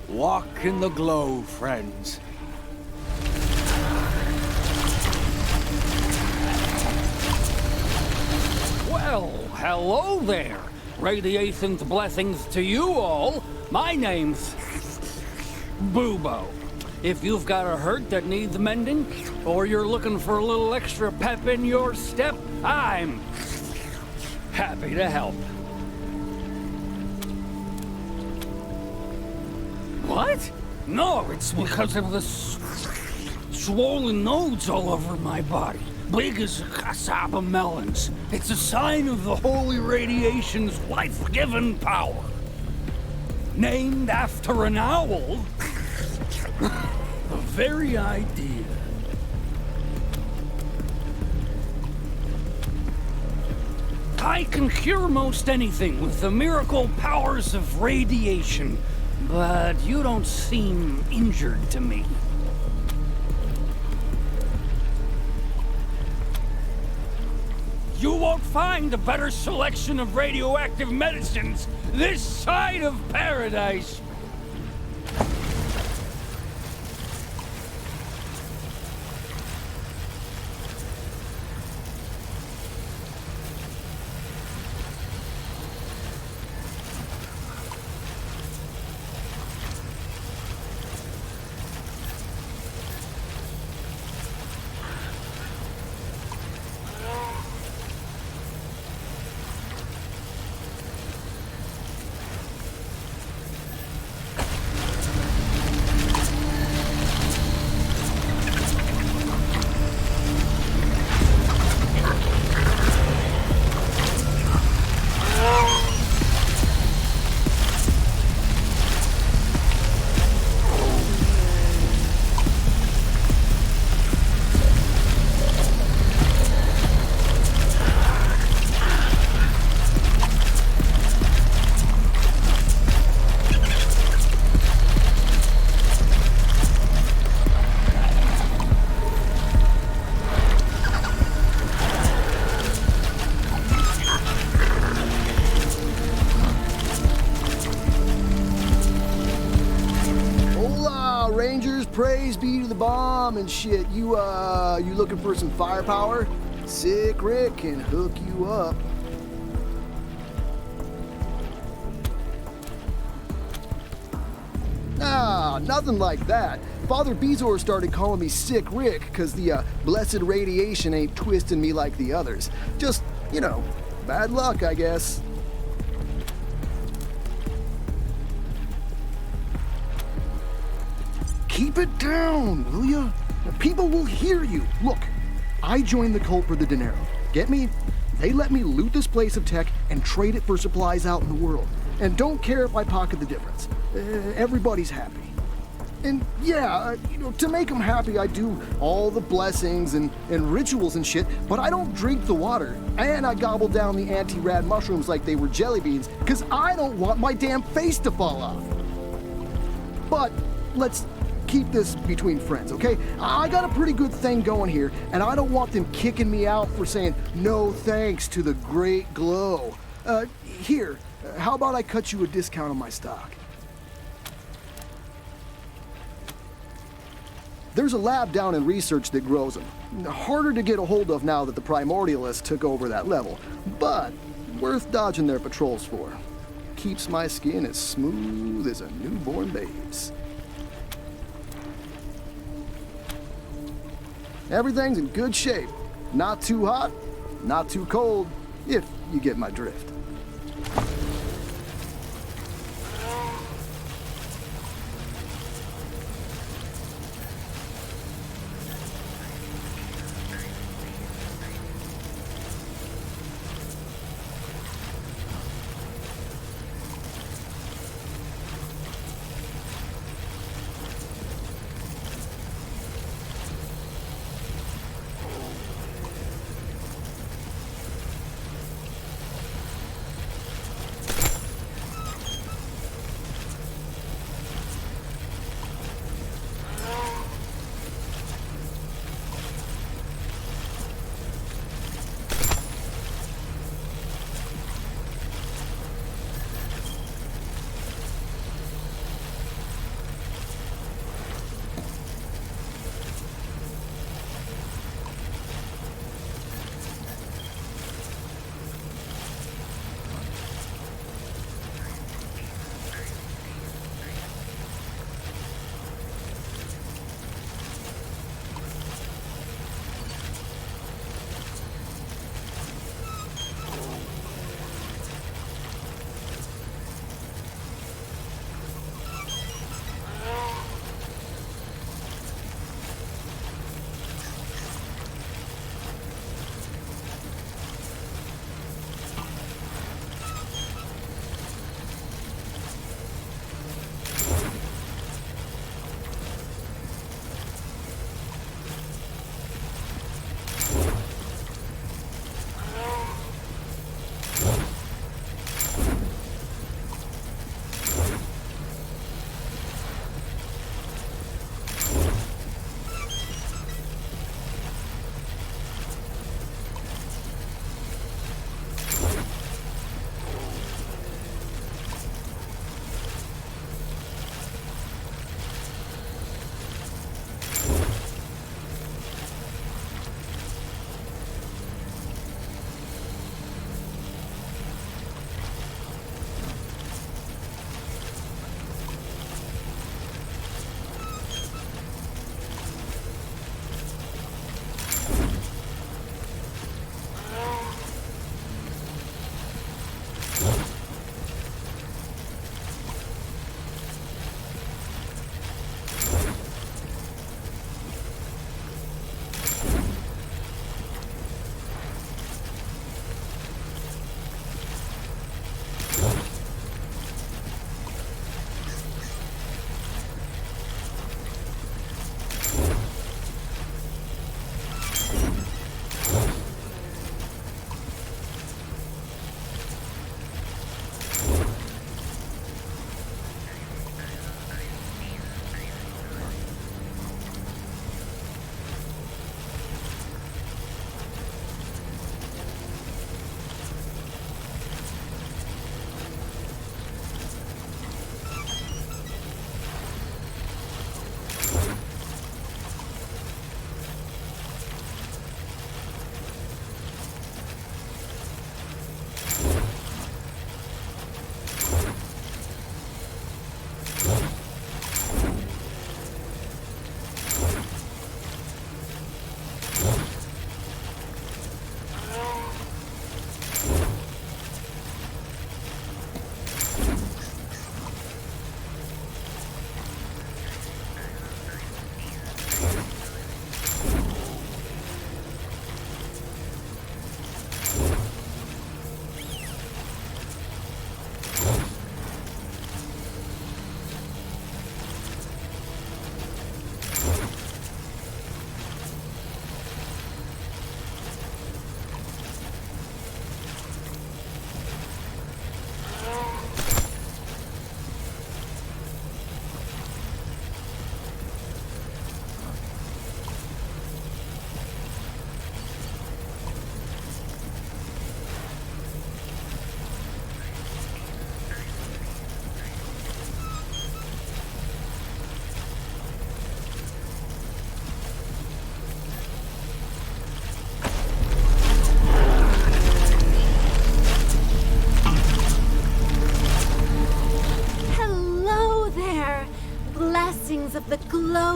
Walk in the glow, friends. Well, hello there. Radiation's blessings to you all. My name's Boobo. If you've got a hurt that needs mending, or you're looking for a little extra pep in your step, I'm happy to help. What? No, it's because of the swollen nodes all over my body. Big as cassava melons. It's a sign of the holy radiation's life-giving power. Named after an owl? The very idea. I can cure most anything with the miracle powers of radiation, but you don't seem injured to me. You won't find a better selection of radioactive medicines this side of paradise. Praise be to the bomb and shit. You looking for some firepower? Sick Rick can hook you up. Nah, nothing like that. Father Bezor started calling me Sick Rick because the blessed radiation ain't twisting me like the others. Just, you know, bad luck, I guess. Keep it down, will ya? People will hear you. Look, I joined the cult for the dinero. Get me? They let me loot this place of tech and trade it for supplies out in the world. And don't care if I pocket the difference. Everybody's happy. And yeah, you know, to make them happy, I do all the blessings and rituals and shit, but I don't drink the water. And I gobble down the anti-rad mushrooms like they were jelly beans, because I don't want my damn face to fall off. But let's keep this between friends, okay? I got a pretty good thing going here, and I don't want them kicking me out for saying no thanks to the great glow. Here, how about I cut you a discount on my stock? There's a lab down in research that grows them. Harder to get a hold of now that the Primordialists took over that level, but worth dodging their patrols for. Keeps my skin as smooth as a newborn babe's. Everything's in good shape. Not too hot, not too cold, if you get my drift.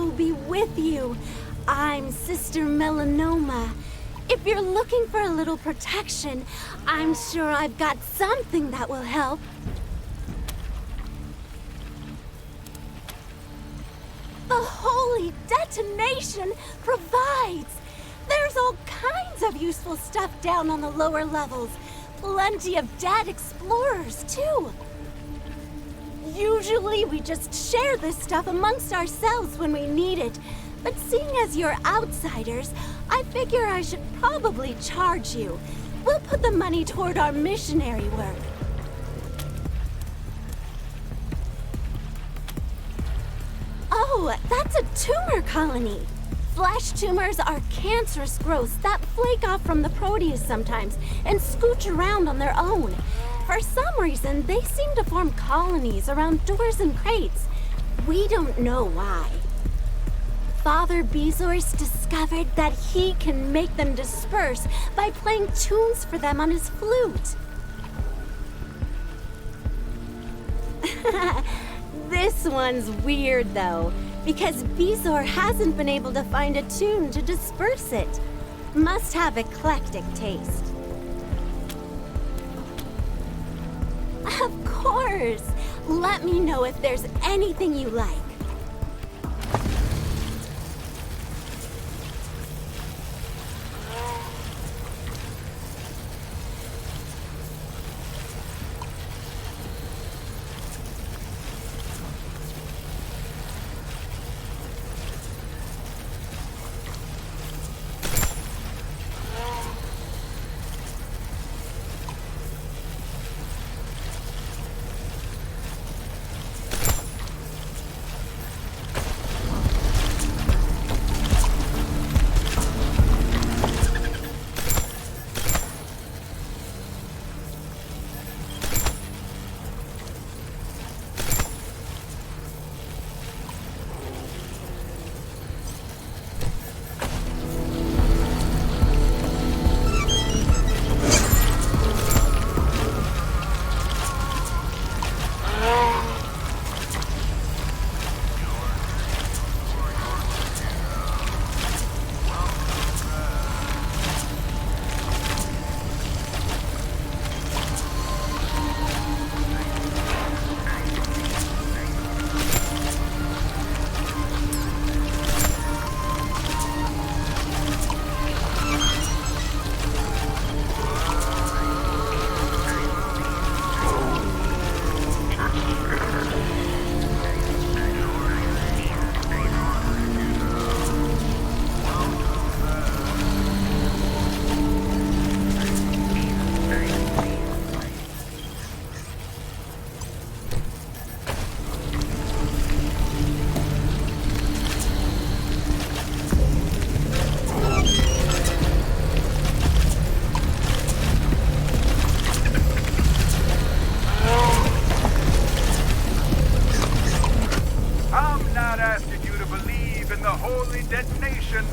glow be with you. I'm Sister Melanoma. If you're looking for a little protection, I'm sure I've got something that will help. The Holy Detonation provides! There's all kinds of useful stuff down on the lower levels. Plenty of dead explorers, too. Usually we just share this stuff amongst ourselves when we need it. But seeing as you're outsiders, I figure I should probably charge you. We'll put the money toward our missionary work. Oh, that's a tumor colony. Flesh tumors are cancerous growths that flake off from the Proteus sometimes and scooch around on their own. For some reason, they seem to form colonies around doors and crates. We don't know why. Father Bezos discovered that he can make them disperse by playing tunes for them on his flute. This one's weird, though, because Bezor hasn't been able to find a tune to disperse it. Must have eclectic taste. Of course! Let me know if there's anything you like.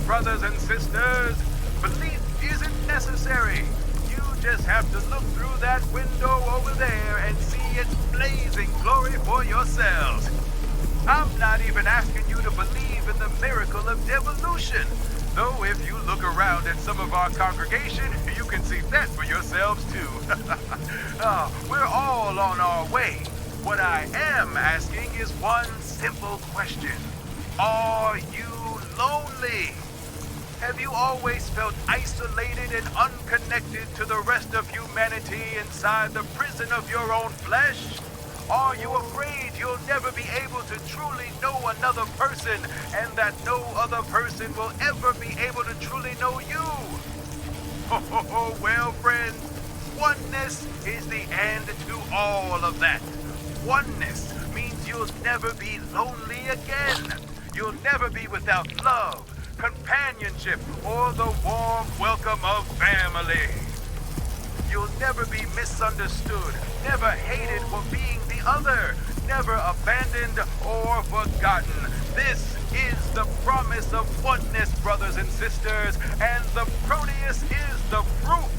Brothers and sisters, belief isn't necessary. You just have to look through that window over there and see its blazing glory for yourselves. I'm not even asking you to believe in the miracle of devolution, though if you look around at some of our congregation, you can see that for yourselves too. We're all on our way. What I am asking is one simple question. Are you lonely? Have you always felt isolated and unconnected to the rest of humanity inside the prison of your own flesh? Are you afraid you'll never be able to truly know another person and that no other person will ever be able to truly know you? Well, friends, oneness is the end to all of that. Oneness means you'll never be lonely again. You'll never be without love, companionship, or the warm welcome of family. You'll never be misunderstood, never hated for being the other, never abandoned or forgotten. This is the promise of oneness, brothers and sisters, and the Proteus is the proof.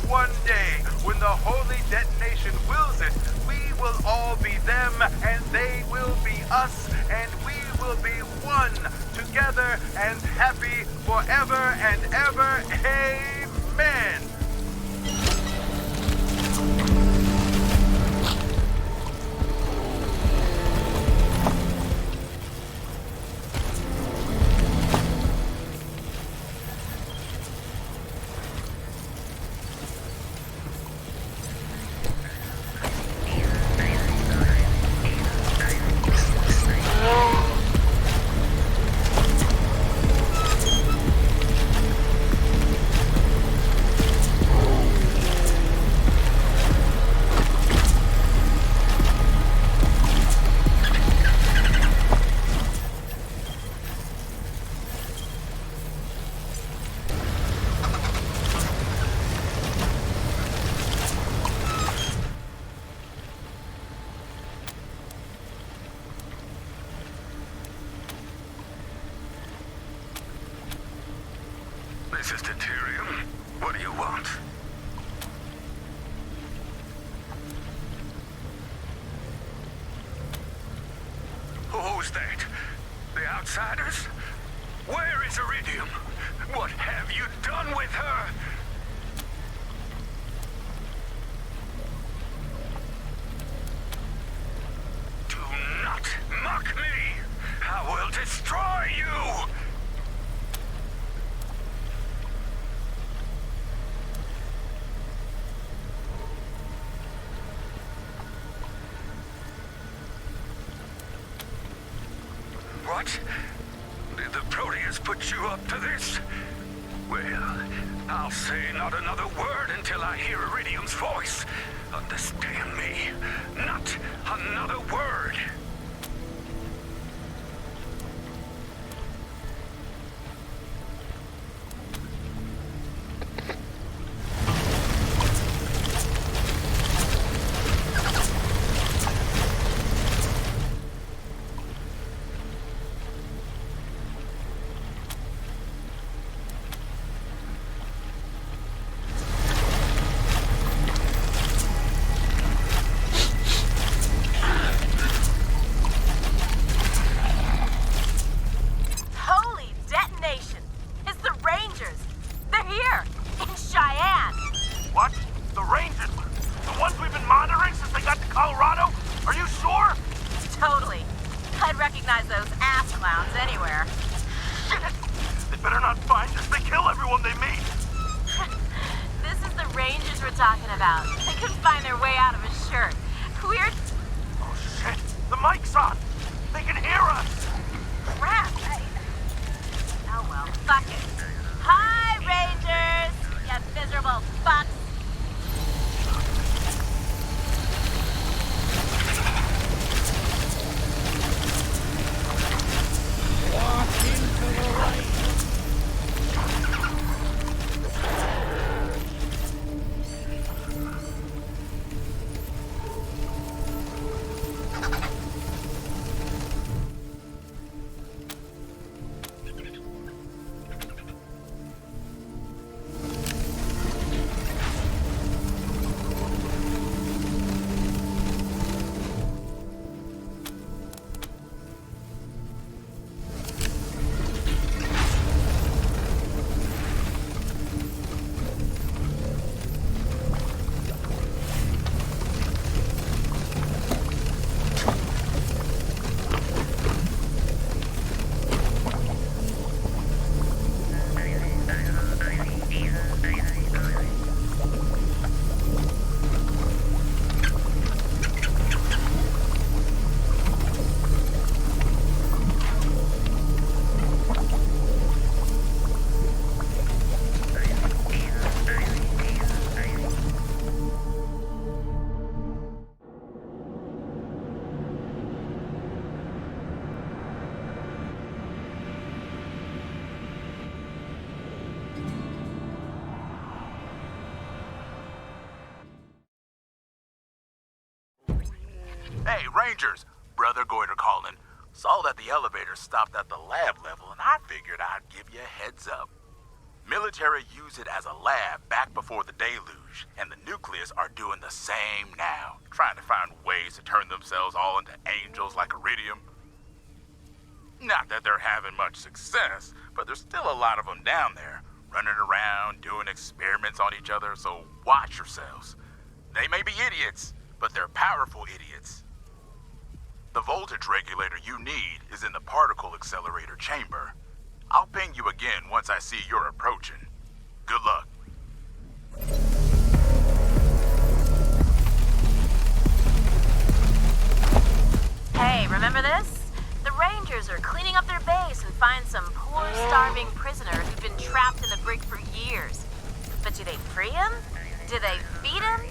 One day, when the Holy Detonation wills it, we will all be them, and they will be us, and we will be together and happy forever and ever. Amen. This is deuterium. What do you want? Who's that? The outsiders? Where is Iridium? What have you done with her? Do not mock me! I will destroy you! What? Did the Proteus put you up to this? Well, I'll say not another word until I hear Iridium's voice. Understand me? Not another word. Hey, Rangers! Brother Goiter calling. Saw that the elevator stopped at the lab level, and I figured I'd give you a heads up. Military used it as a lab back before the deluge, and the nucleus are doing the same now, trying to find ways to turn themselves all into angels like Iridium. Not that they're having much success, but there's still a lot of them down there, running around, doing experiments on each other, so watch yourselves. They may be idiots, but they're powerful idiots. The voltage regulator you need is in the particle accelerator chamber. I'll ping you again once I see you're approaching. Good luck. Hey, remember this? The Rangers are cleaning up their base and find some poor, starving prisoner who've been trapped in the brig for years. But do they free him? Do they feed him?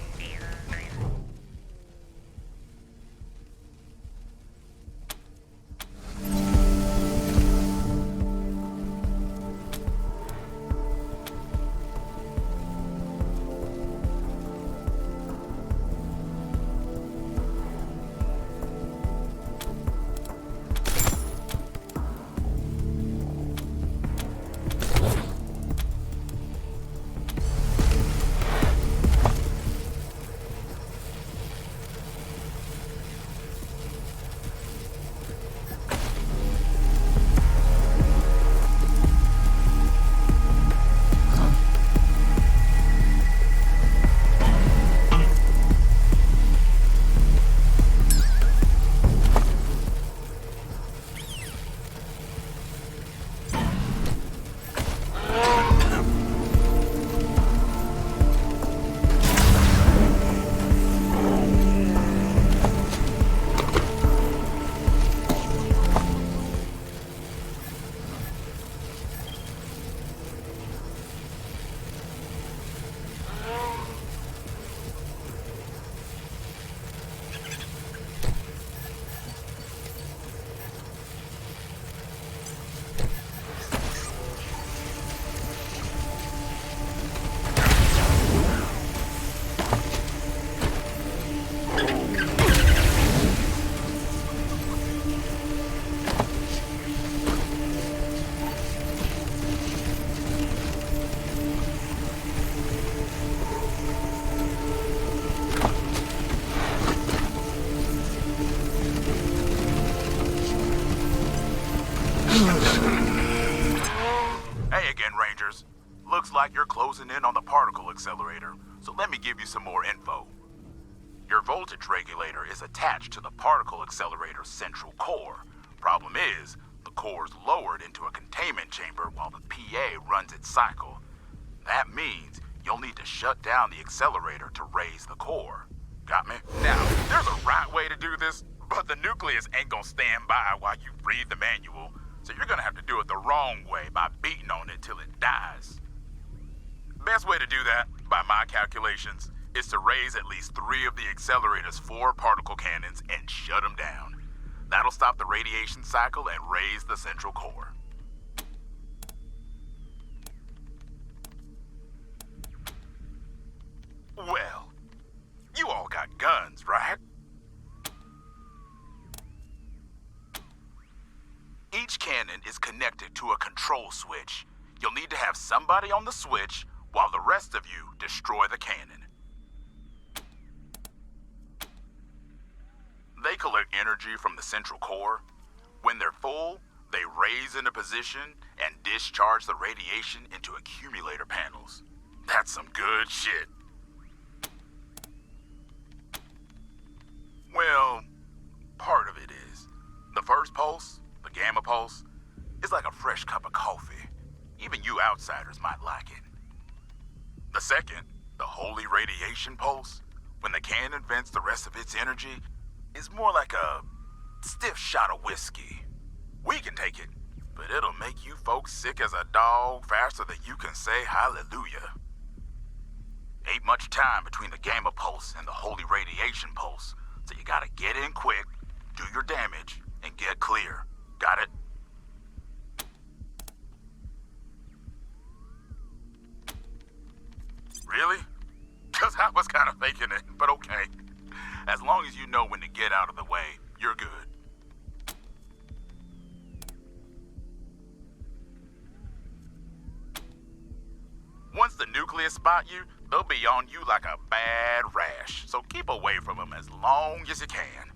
Hey again, Rangers. Looks like you're closing in on the particle accelerator, so let me give you some more info. Your voltage regulator is attached to the particle accelerator's central core. Problem is, the core is lowered into a containment chamber while the PA runs its cycle. That means you'll need to shut down the accelerator to raise the core. Got me? Now, there's a right way to do this, but the nucleus ain't gonna stand by while you read the manual, so you're gonna have to do it the wrong way by beating on it till it dies. Best way to do that, by my calculations, is to raise at least 3 of the accelerator's 4 particle cannons and shut them down. That'll stop the radiation cycle and raise the central core. Well, you all got guns, right? Each cannon is connected to a control switch. You'll need to have somebody on the switch while the rest of you destroy the cannon. They collect energy from the central core. When they're full, they raise into position and discharge the radiation into accumulator panels. That's some good shit. Well, part of it is. The first pulse, the gamma pulse, is like a fresh cup of coffee. Even you outsiders might like it. The second, the holy radiation pulse, when the cannon vents the rest of its energy, is more like a stiff shot of whiskey. We can take it, but it'll make you folks sick as a dog faster than you can say hallelujah. Ain't much time between the gamma pulse and the holy radiation pulse, so you gotta get in quick, do your damage, and get clear. Got it? Really? Cause I was kinda faking it, but okay. As long as you know when to get out of the way, you're good. Once the nucleus spot you, they'll be on you like a bad rash, so keep away from them as long as you can.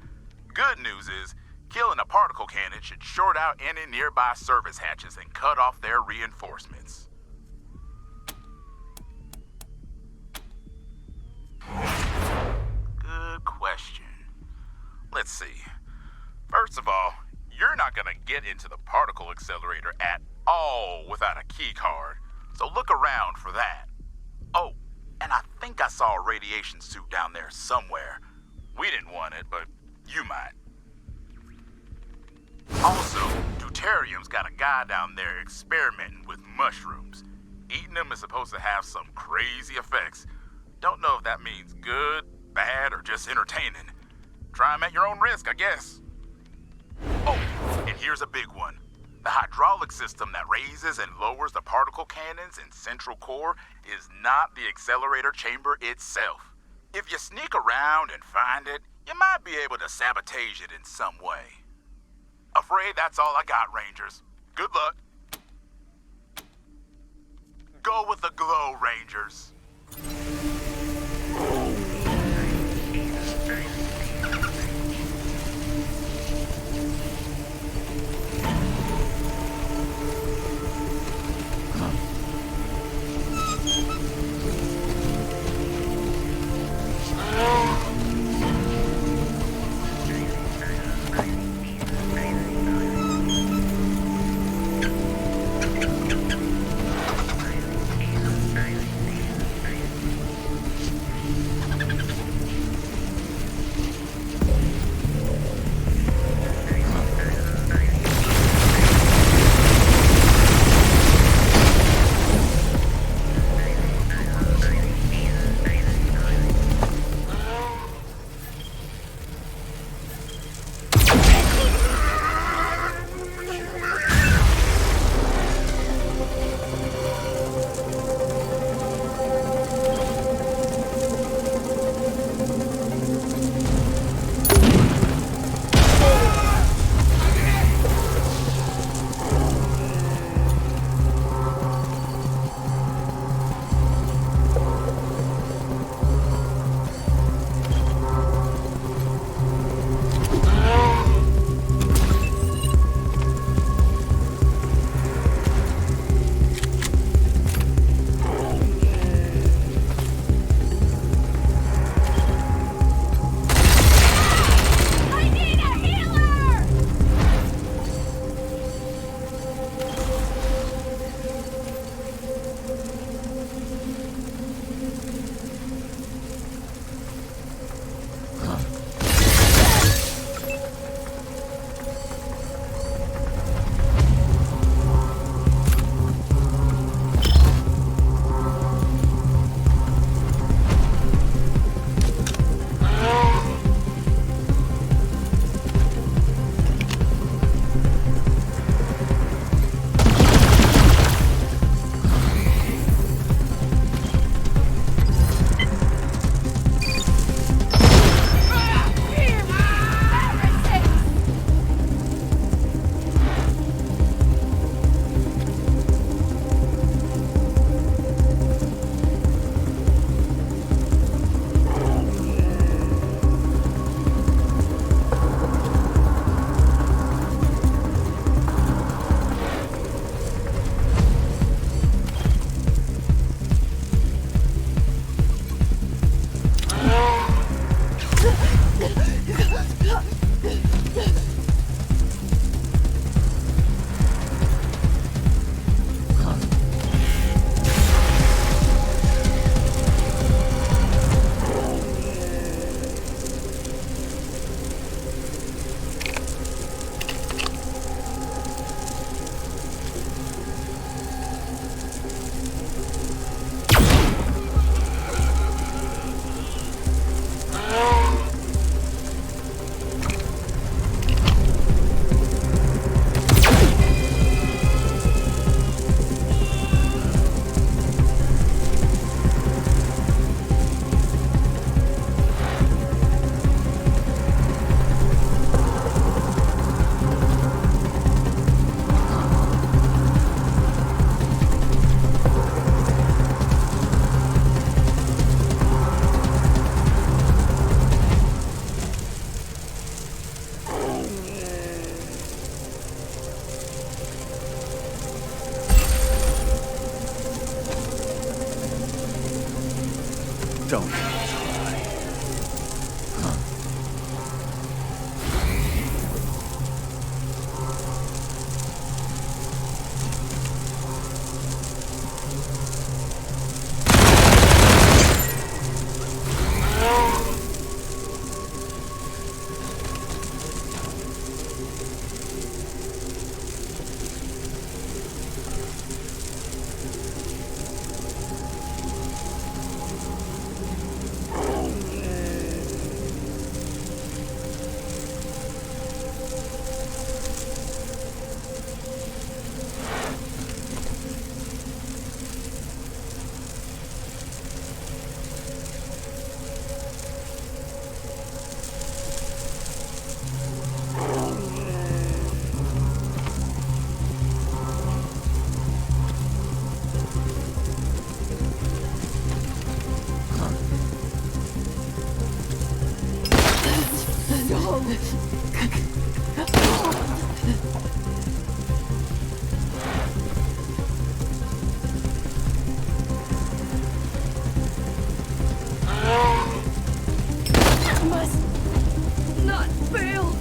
Good news is, Killing a particle cannon should short out any nearby service hatches and cut off their reinforcements. Good question. Let's see. First of all, you're not gonna get into the particle accelerator at all without a key card, so look around for that. Oh, and I think I saw a radiation suit down there somewhere. We didn't want it, but you might. Also, Deuterium's got a guy down there experimenting with mushrooms. Eating them is supposed to have some crazy effects. Don't know if that means good, bad, or just entertaining. Try them at your own risk, I guess. Oh, and here's a big one. The hydraulic system that raises and lowers the particle cannons in Central Core is not the accelerator chamber itself. If you sneak around and find it, you might be able to sabotage it in some way. Afraid that's all I got, Rangers. Good luck. Go with the glow, Rangers. Must not fail.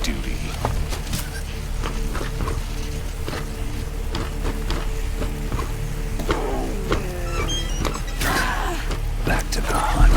duty. Back to the hunt.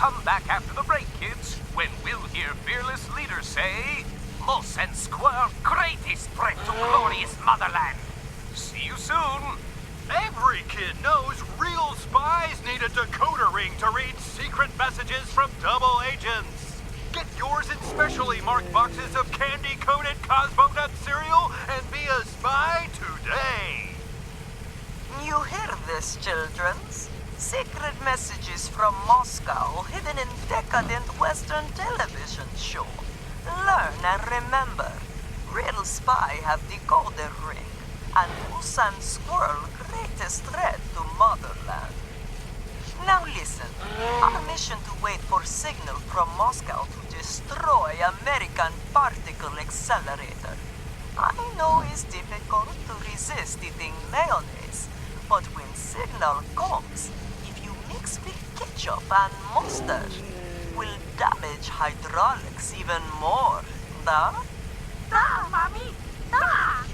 come back after the break, kids, when we'll hear fearless leaders say, Moss and Squirrel, greatest threat to glorious motherland. See you soon. Every kid knows real spies need a decoder ring to read secret messages from double agents. Get yours in specially marked boxes of candy-coated Cosmo Nut cereal and be a spy today. You hear this, childrens? Secret messages from Moscow hidden in decadent Western television show. Learn and remember. Real spy have decoder ring. And Moose and Squirrel greatest threat to motherland. Now listen. Our mission to wait for signal from Moscow to destroy American particle accelerator. I know it's difficult to resist eating mayonnaise, but when signal comes, if you mix with ketchup and mustard, will damage hydraulics even more. Da? Da, Mommy! Da!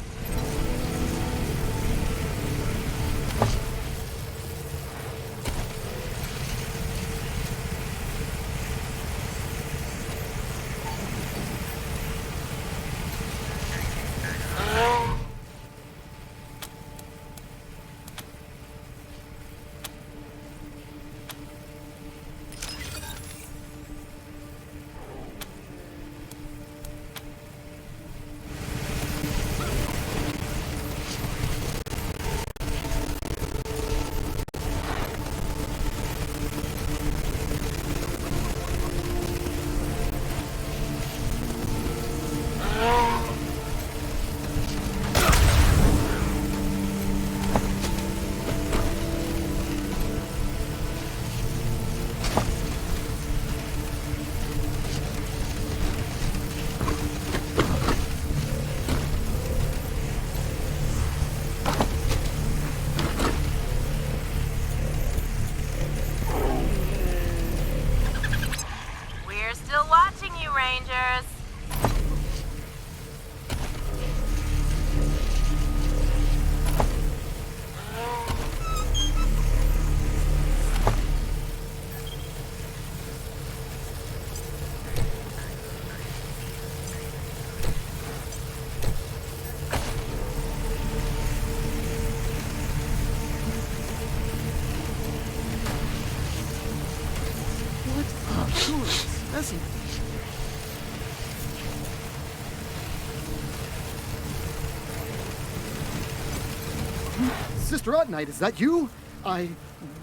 Sister Knight, is that you?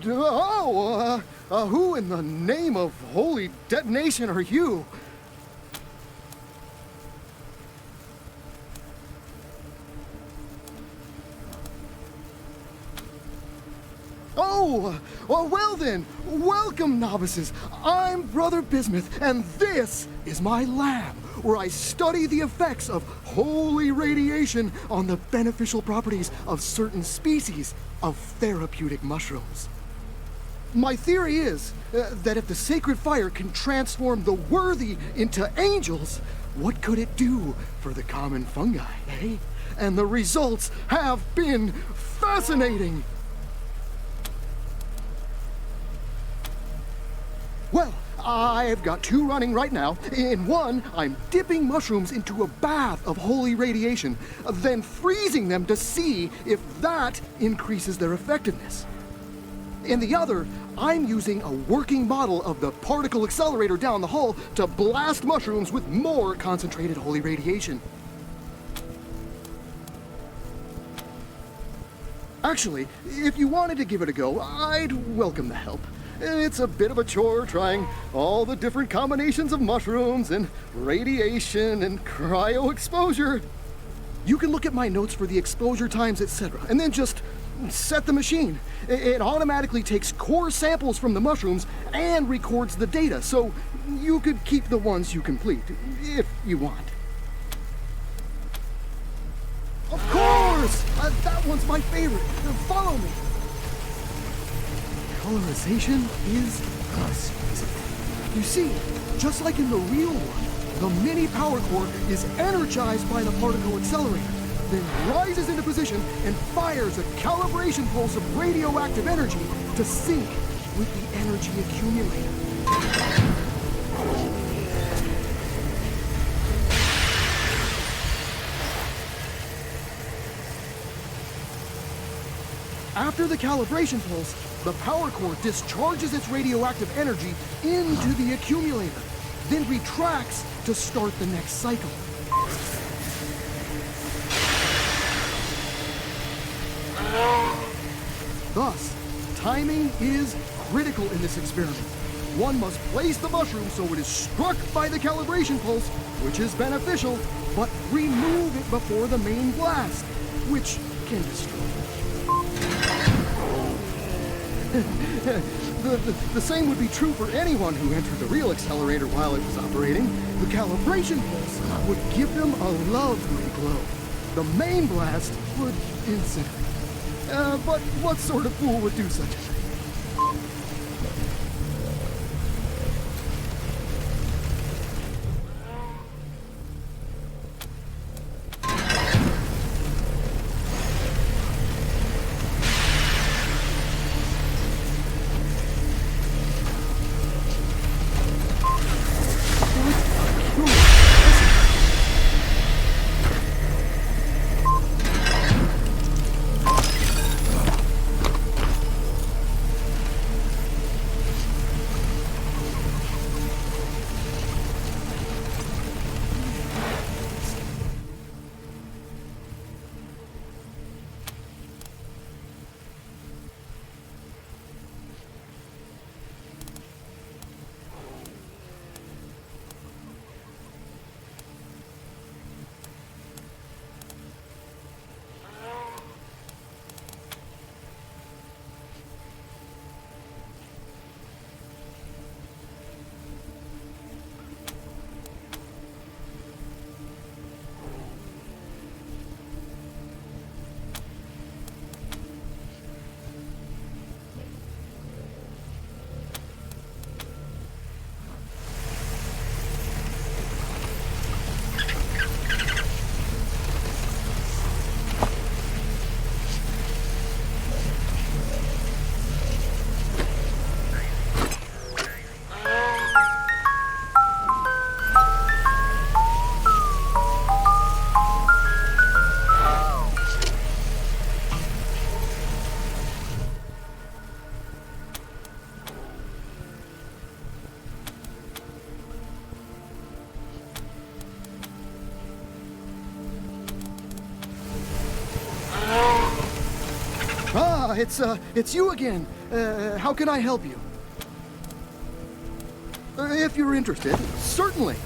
Who in the name of holy detonation are you? Oh, well then, welcome novices. I'm Brother Bismuth, and this is my lab, where I study the effects of holy radiation on the beneficial properties of certain species of therapeutic mushrooms. My theory is that if the sacred fire can transform the worthy into angels, what could it do for the common fungi, eh? And the results have been fascinating! Well, I've got two running right now. In one, I'm dipping mushrooms into a bath of holy radiation, then freezing them to see if that increases their effectiveness. In the other, I'm using a working model of the particle accelerator down the hall to blast mushrooms with more concentrated holy radiation. Actually, if you wanted to give it a go, I'd welcome the help. It's a bit of a chore trying all the different combinations of mushrooms and radiation and cryo exposure. You can look at my notes for the exposure times, etc., and then just set the machine. It automatically takes core samples from the mushrooms and records the data, so you could keep the ones you complete, if you want. Of course! That one's my favorite. Follow me. Colorization is us. You see, just like in the real one, the mini power core is energized by the particle accelerator, then rises into position and fires a calibration pulse of radioactive energy to sync with the energy accumulator. After the calibration pulse, the power core discharges its radioactive energy into the accumulator, then retracts to start the next cycle. Thus, timing is critical in this experiment. One must place the mushroom so it is struck by the calibration pulse, which is beneficial, but remove it before the main blast, which can destroy it. The same would be true for anyone who entered the real accelerator while it was operating. The calibration pulse would give them a lovely glow. The main blast would incinerate. But what sort of fool would do such a thing? It's you again. How can I help you? If you're interested, certainly.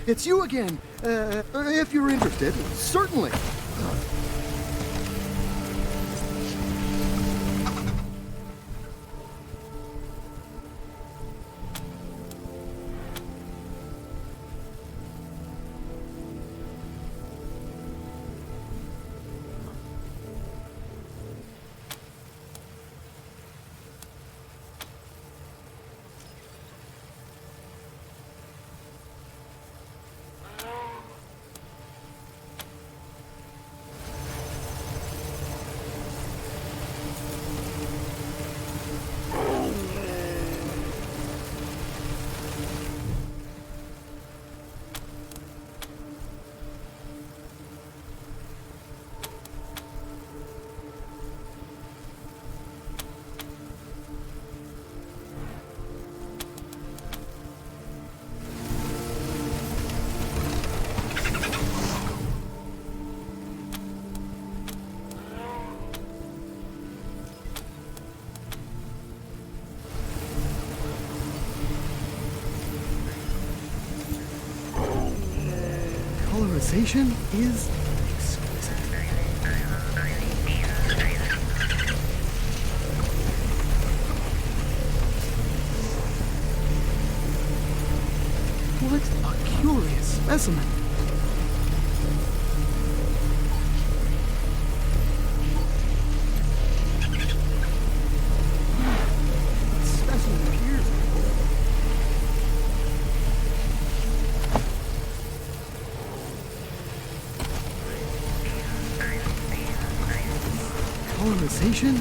It's you again. If you're interested, certainly. Colorization is exquisite. What a curious specimen. Colonization?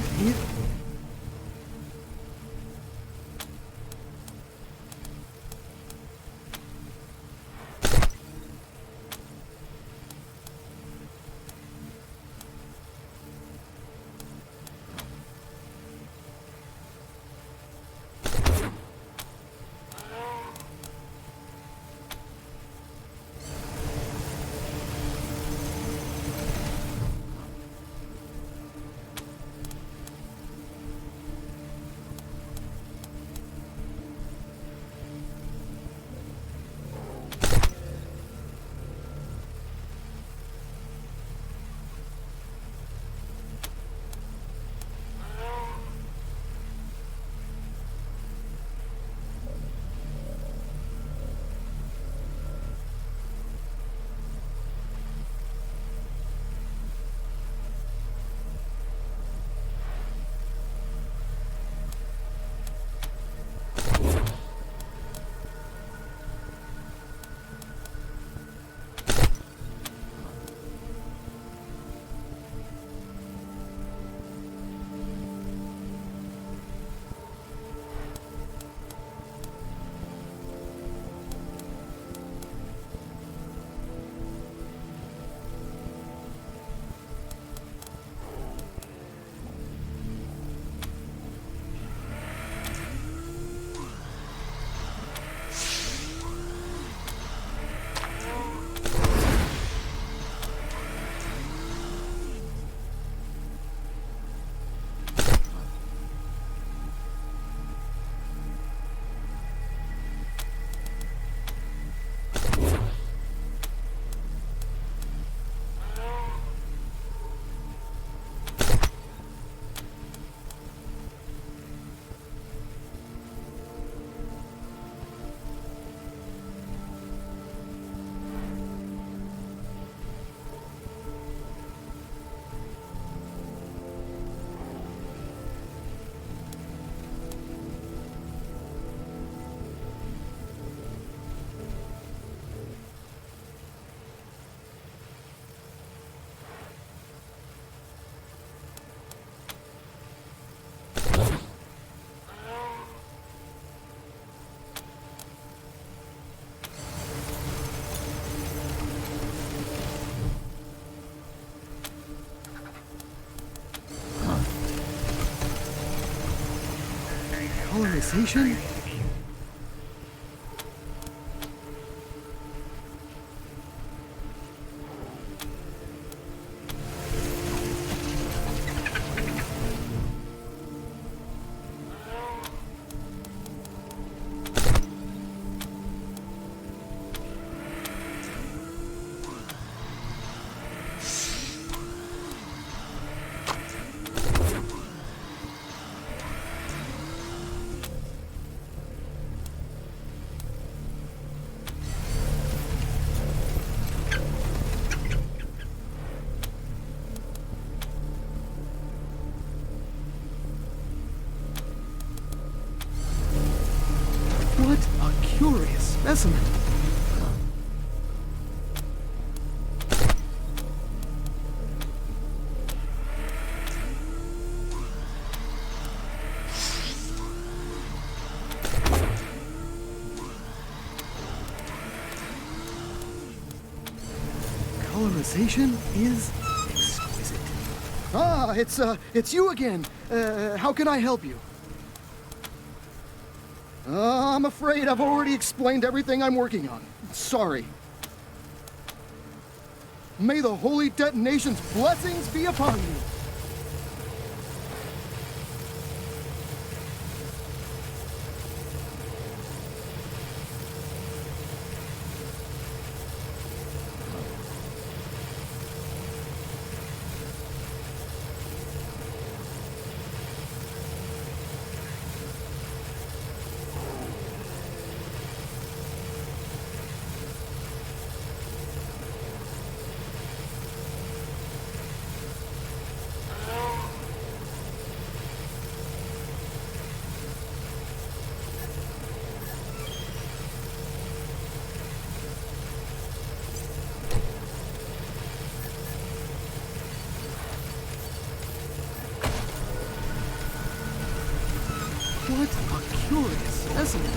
Colonization? What a curious specimen. Colonization is exquisite. Ah, it's you again. How can I help you? I'm afraid I've already explained everything I'm working on. Sorry. May the holy detonation's blessings be upon you. curious, isn't it?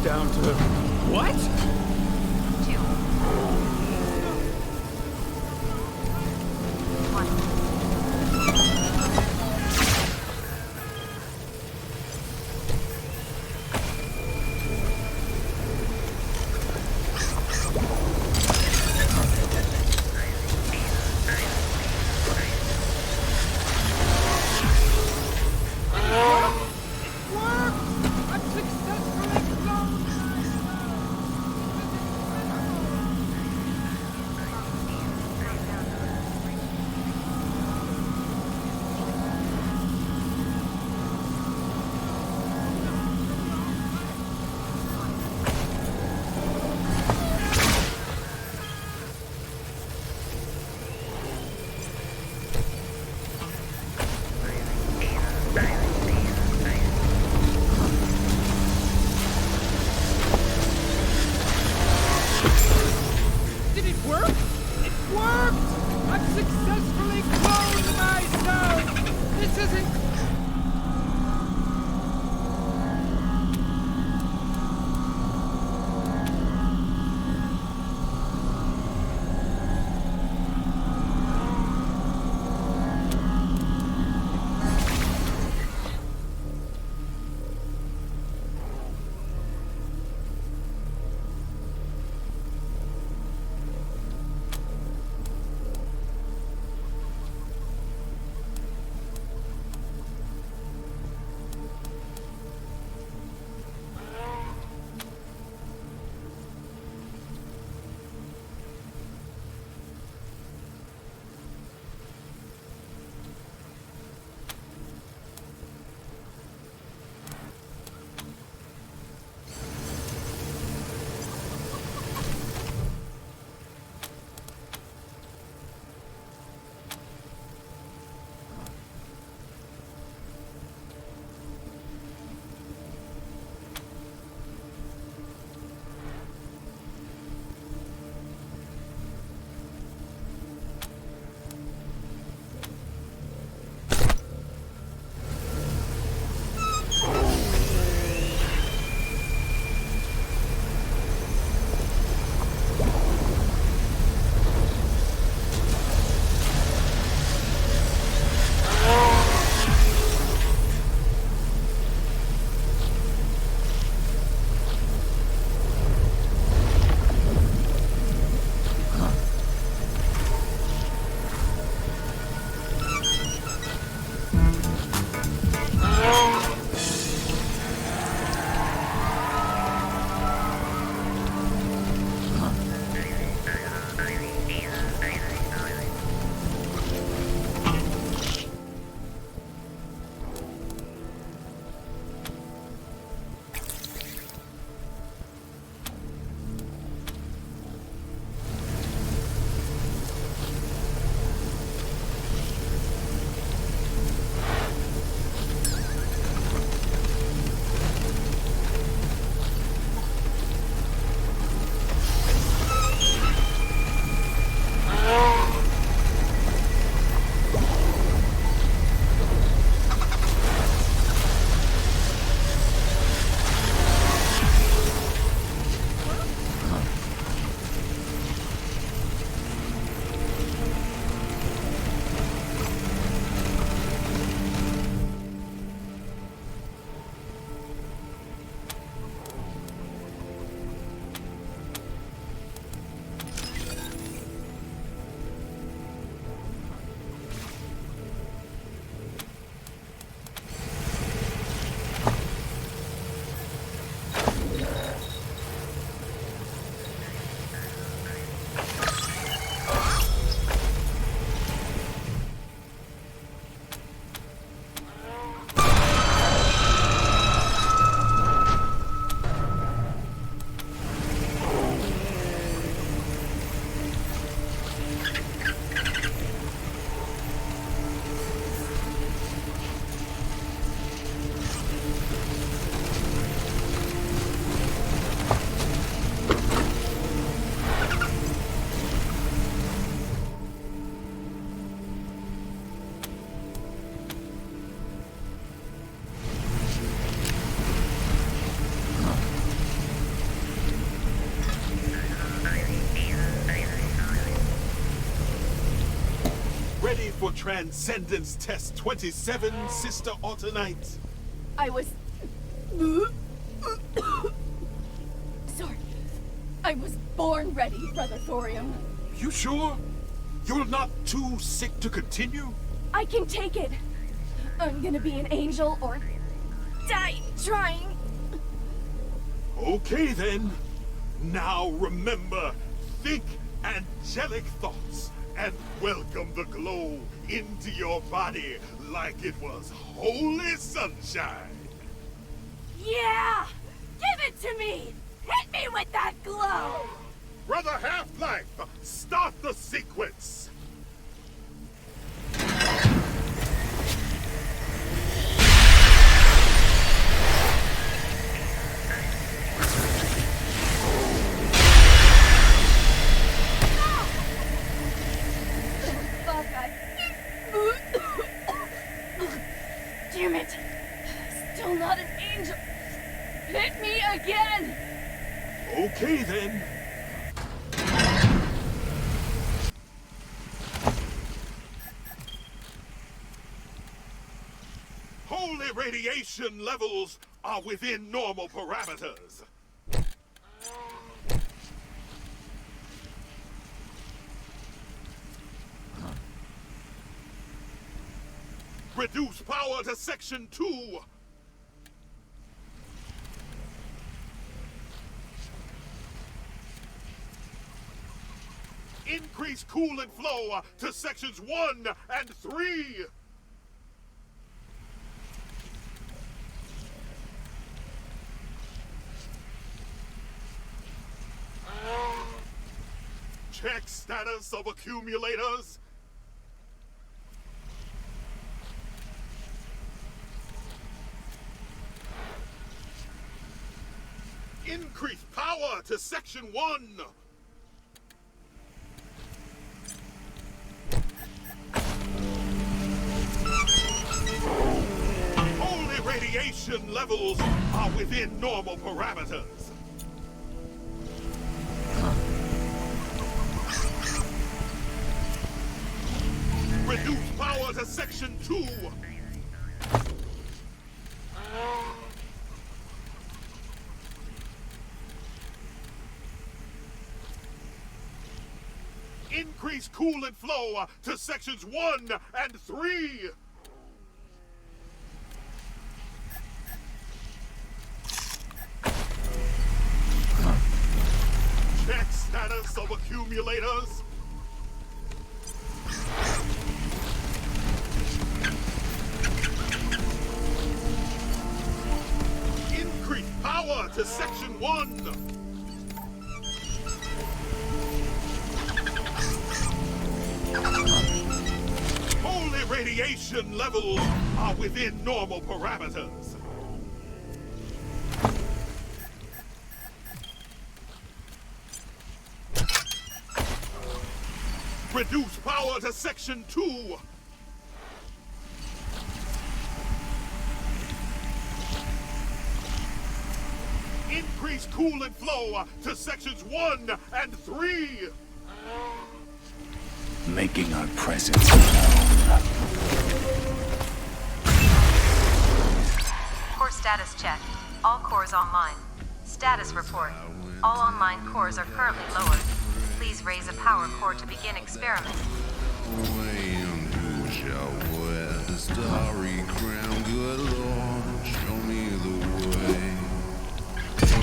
Down to what? 2, 1. for Transcendence Test 27, Sister Autonite? I was... Sorry. I was born ready, Brother Thorium. You sure? You're not too sick to continue? I can take it. I'm gonna be an angel or die trying. Okay then. Now remember, think angelic thoughts and welcome the glow into your body like it was holy sunshine. Yeah! Give it to me! Hit me with that glow! Brother Half-Life, start the sequence! Damn it! Still not an angel! Hit me again! Okay then. Holy radiation levels are within normal parameters. Reduce power to Section 2. Increase coolant flow to Sections 1 and 3. Check status of accumulators. Increase power to Section 1. Holy radiation levels are within normal parameters. Reduce power to Section 2. Increase coolant flow to Sections 1 and 3. Check status of accumulators. Increase power to Section 1. Holy radiation levels are within normal parameters. Reduce power to Section 2. Increase coolant flow to Sections 1 and 3. Making our presence known. Core status check. All cores online. Status report. All online cores are currently lowered. Please raise a power core to begin experiment. The starry crown, good Lord, show me the way. Oh,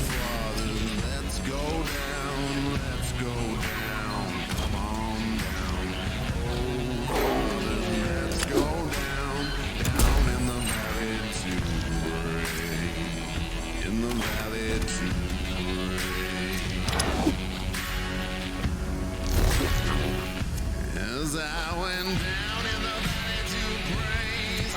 Father, let's go down, let's go down, come on down. Oh, Father, let's go down, down in the valley to pray, in the valley to pray. As I went down in the valley to praise.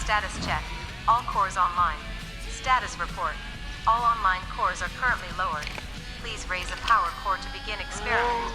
Status check. All cores online. Status report. All online cores are currently lowered. Please raise a power core to begin experiment.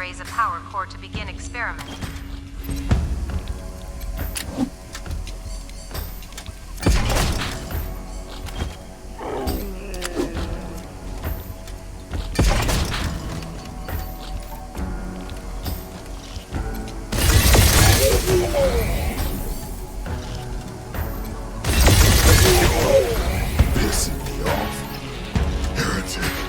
raise a power core to begin experiment. Pissing me off. Heretic.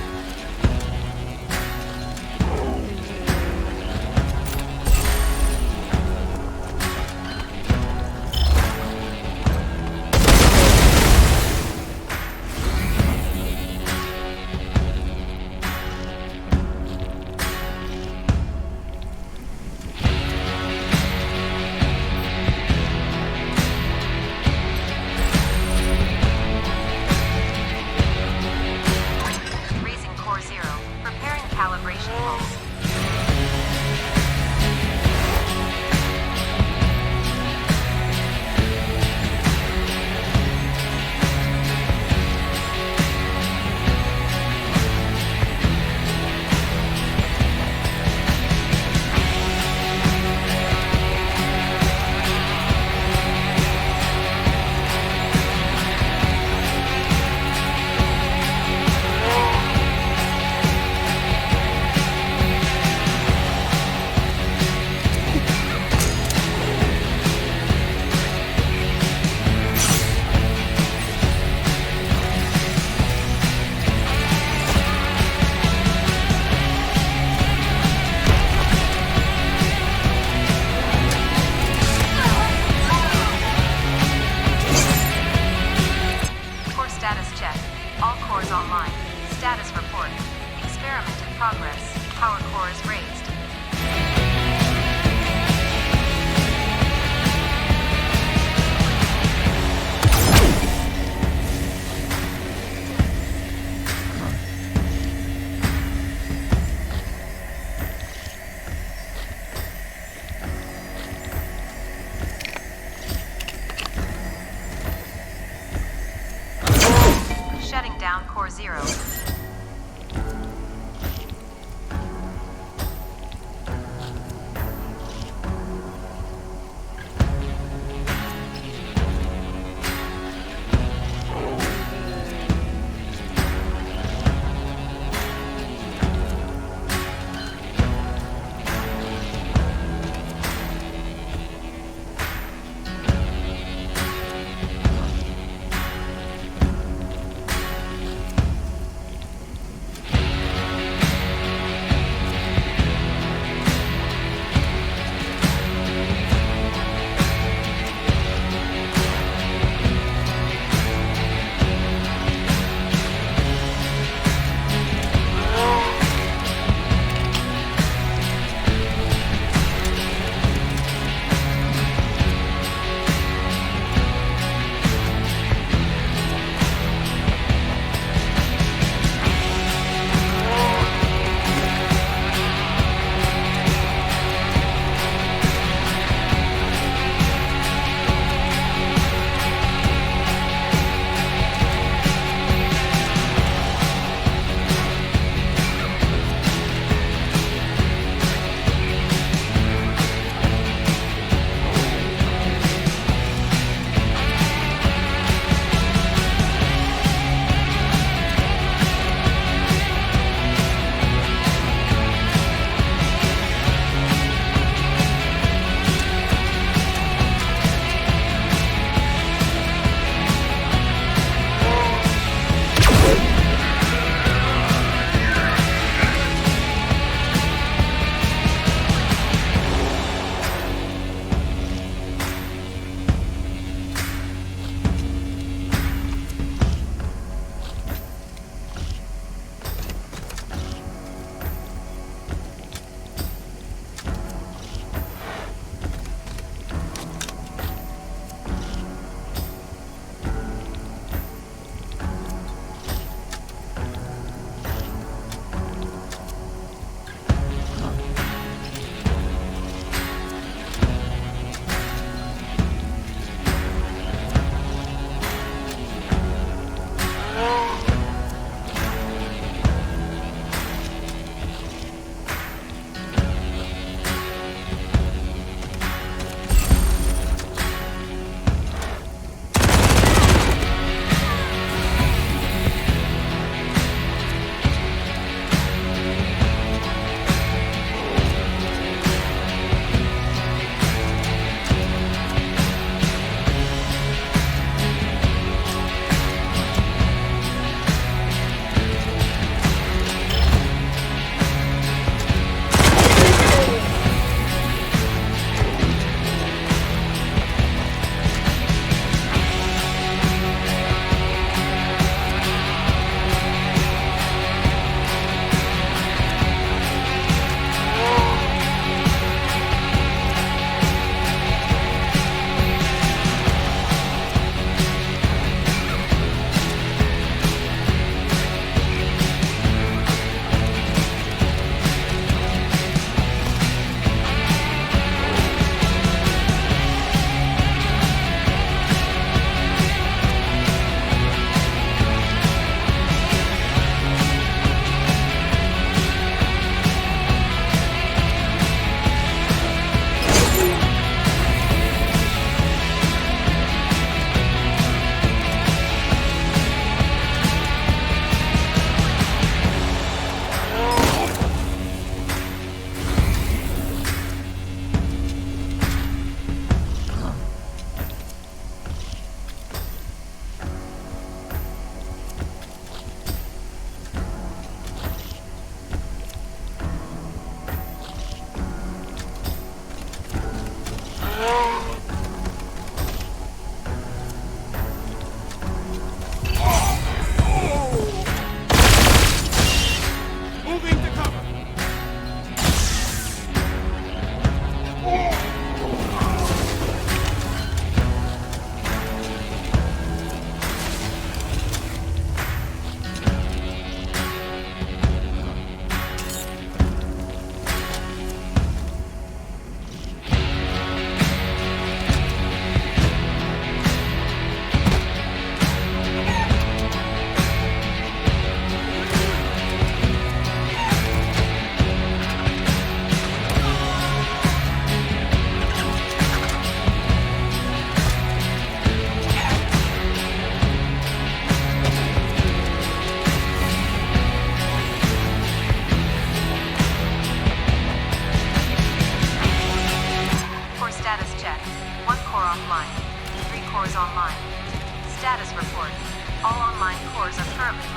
Status check. All cores online. Status report. Experiment in progress. Power core is raised. Shutting down Core 0.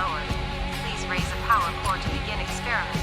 lowered. Please raise a power core to begin experiment.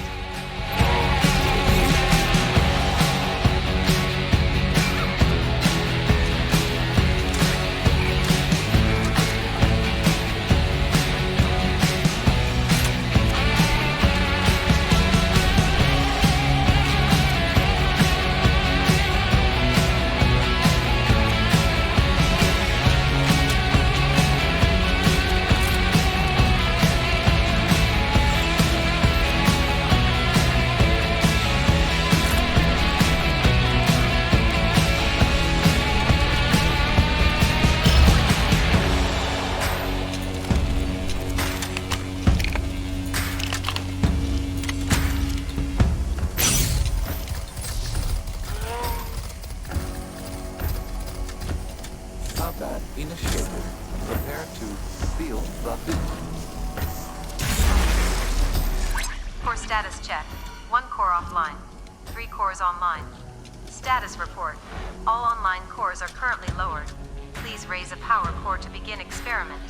Combat initiated. Prepare to feel the heat. Core status check. 1 core offline. 3 cores online. Status report. All online cores are currently lowered. Please raise a power core to begin experiment.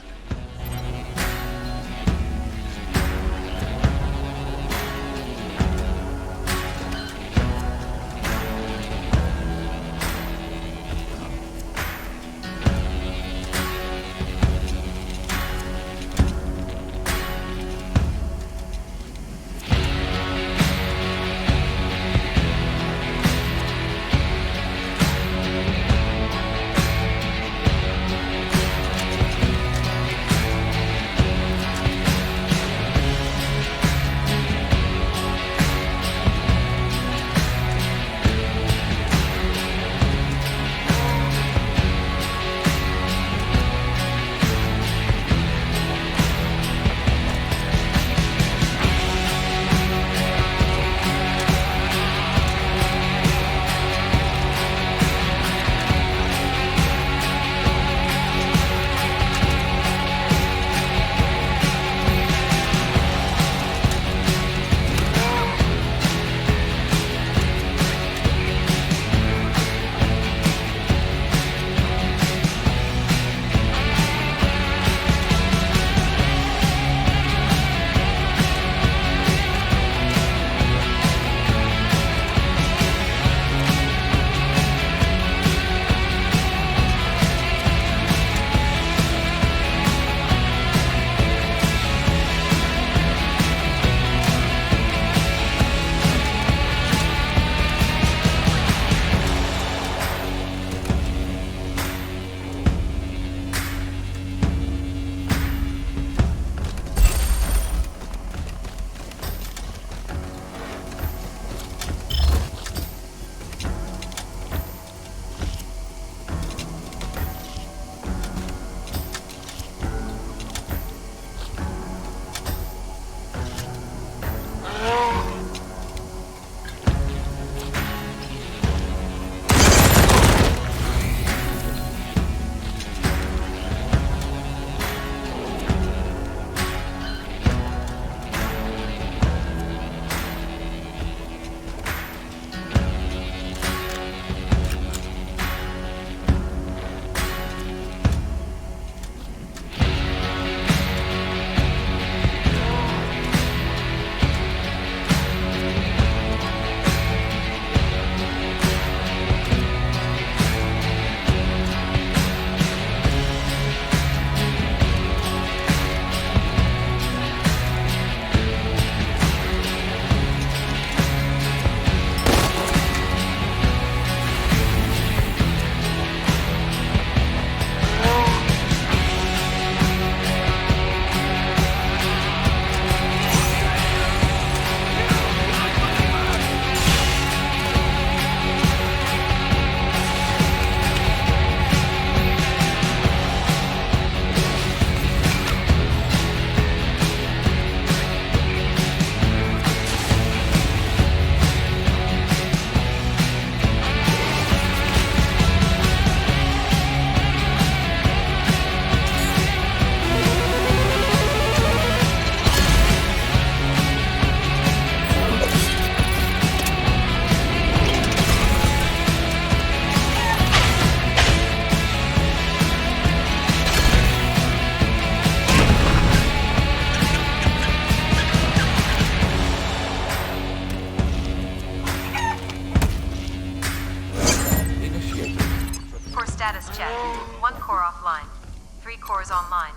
cores online.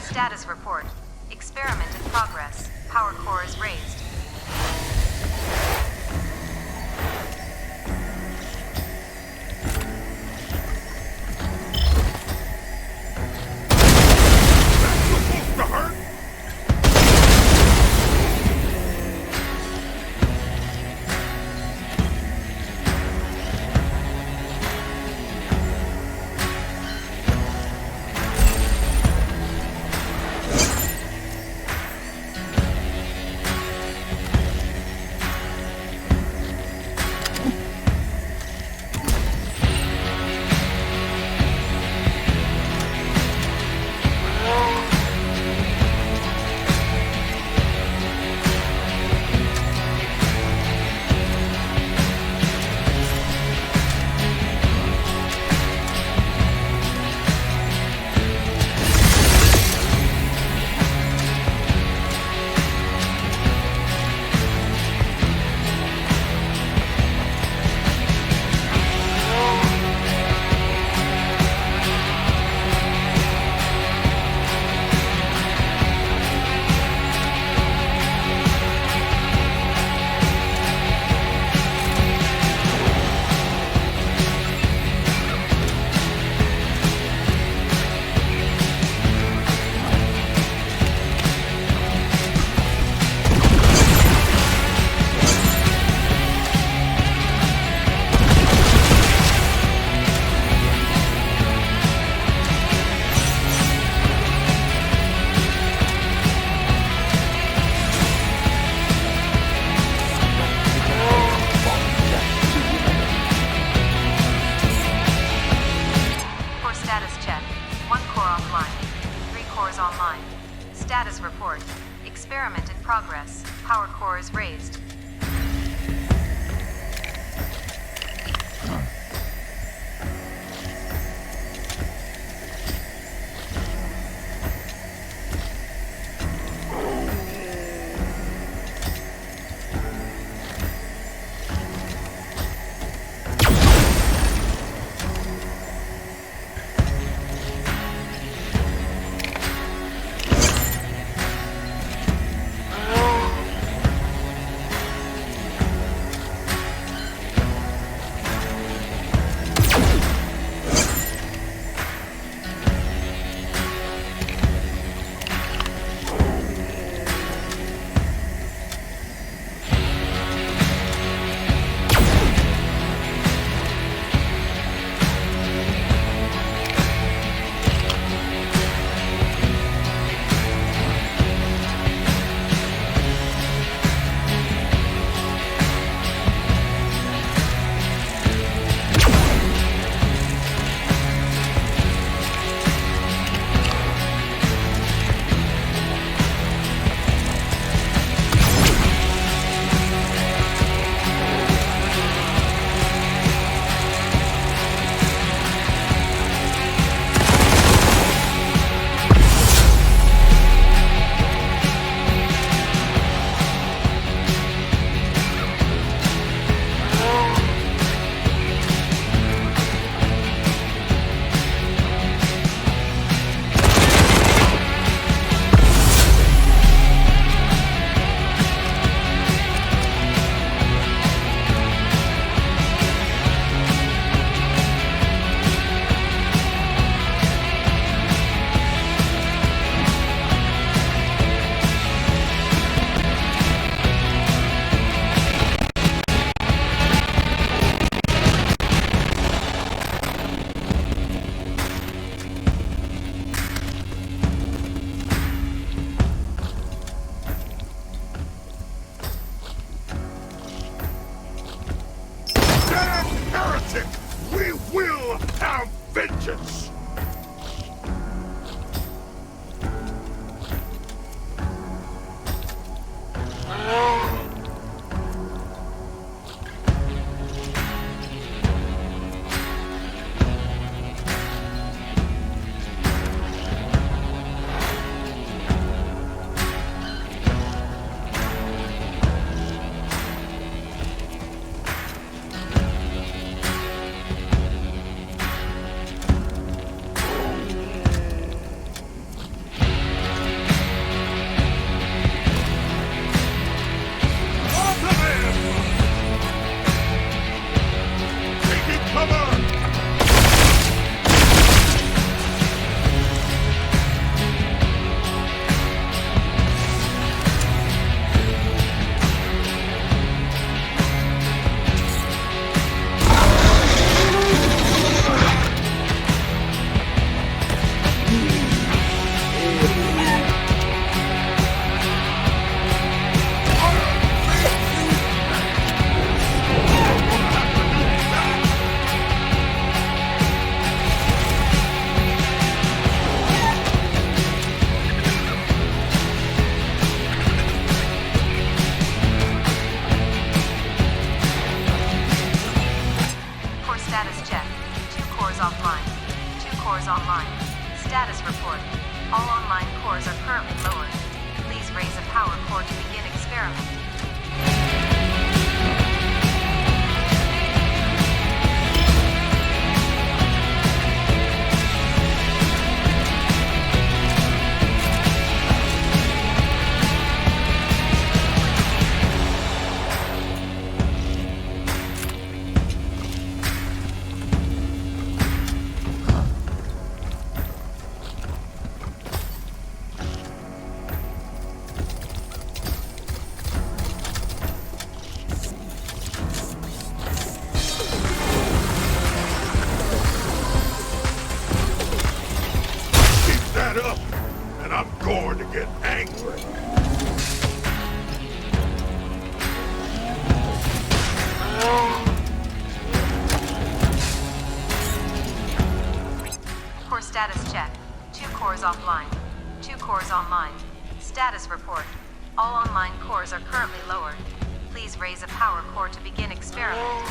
Status report. Experiment in progress. Power core is raised. Status report. Experiment in progress. Power core is raised. angry. Core status check. 2 cores offline. 2 cores online. Status report. All online cores are currently lowered. Please raise a power core to begin experiment.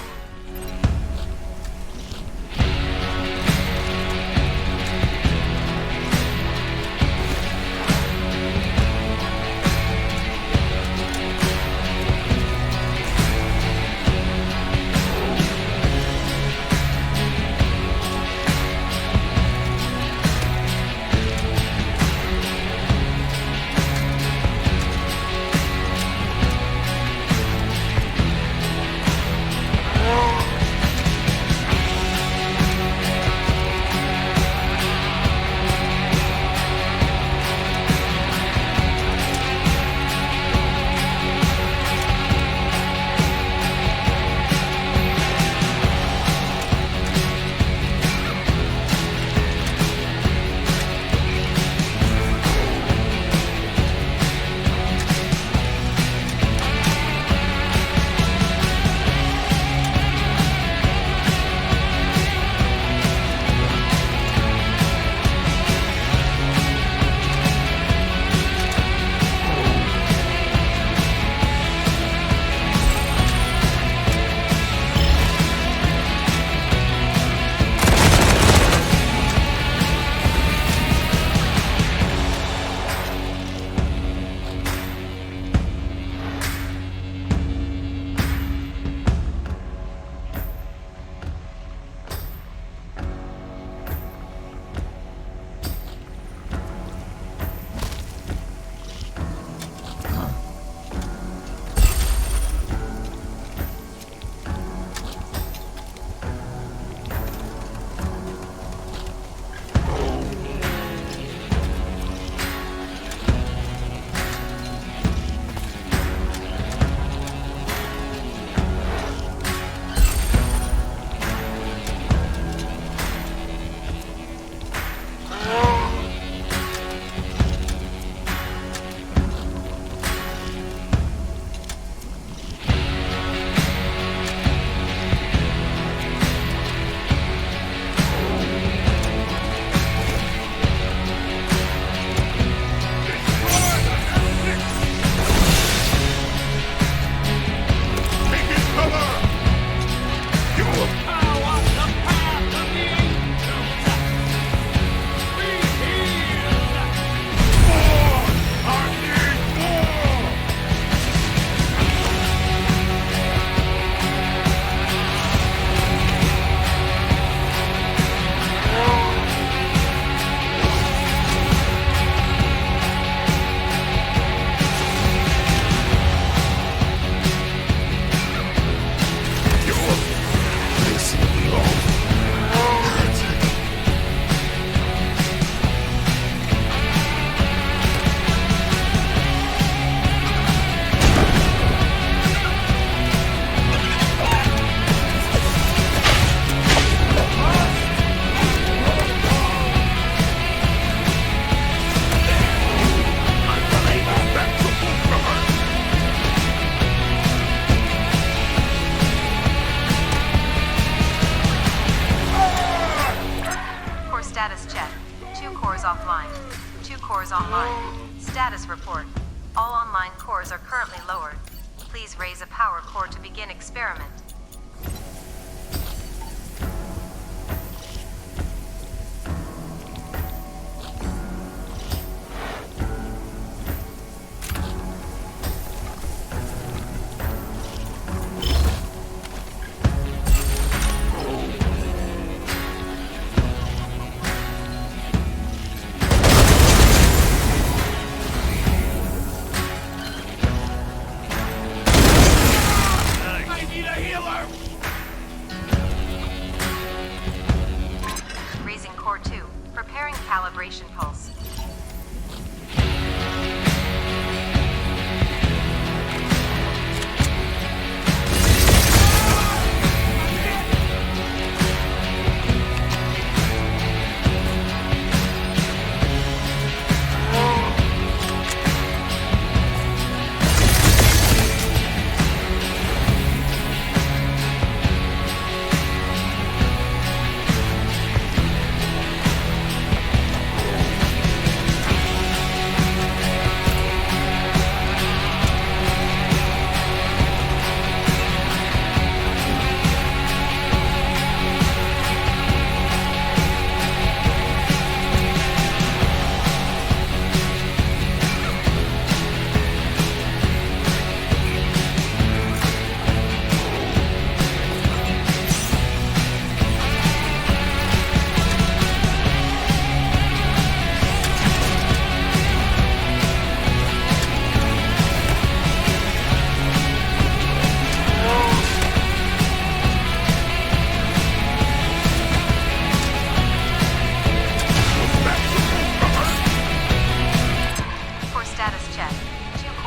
report. All online cores are currently lowered. Please raise a power core to begin experiment. I need a healer!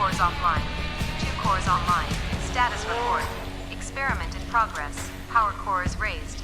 cores offline. 2 cores online. Status report. Experiment in progress. Power cores raised.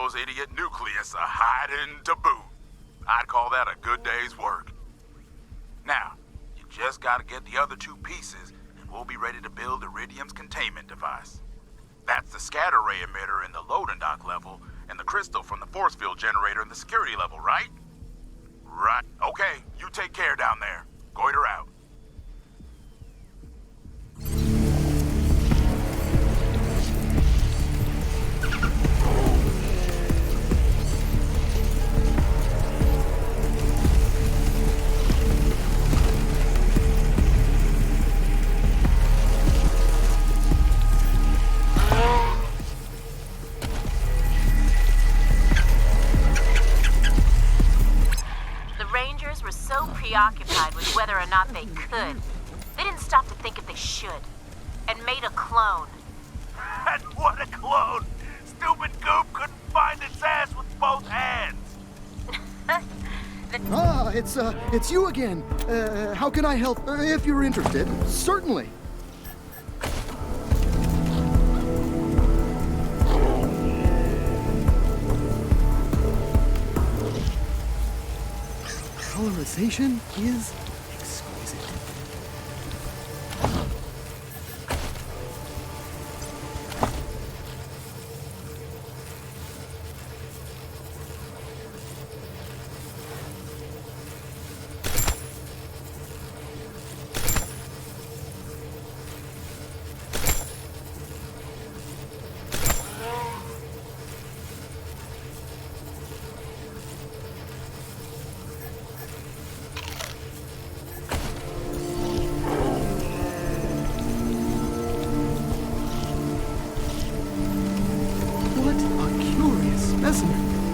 Moscow's idiot nucleus a hiding to boot. I'd call that a good day's work. Now, you just gotta get the other two pieces, and we'll be ready to build Iridium's containment device. That's the scatter ray emitter in the loading dock level, and the crystal from the force field generator in the security level, right? Right. Okay, you take care down there. Goiter out. Preoccupied with whether or not they could. They didn't stop to think if they should. And made a clone. And what a clone! Stupid Coop couldn't find its ass with both hands! It's you again. How can I help? If you're interested, certainly. Colorization is exquisite. Specimen.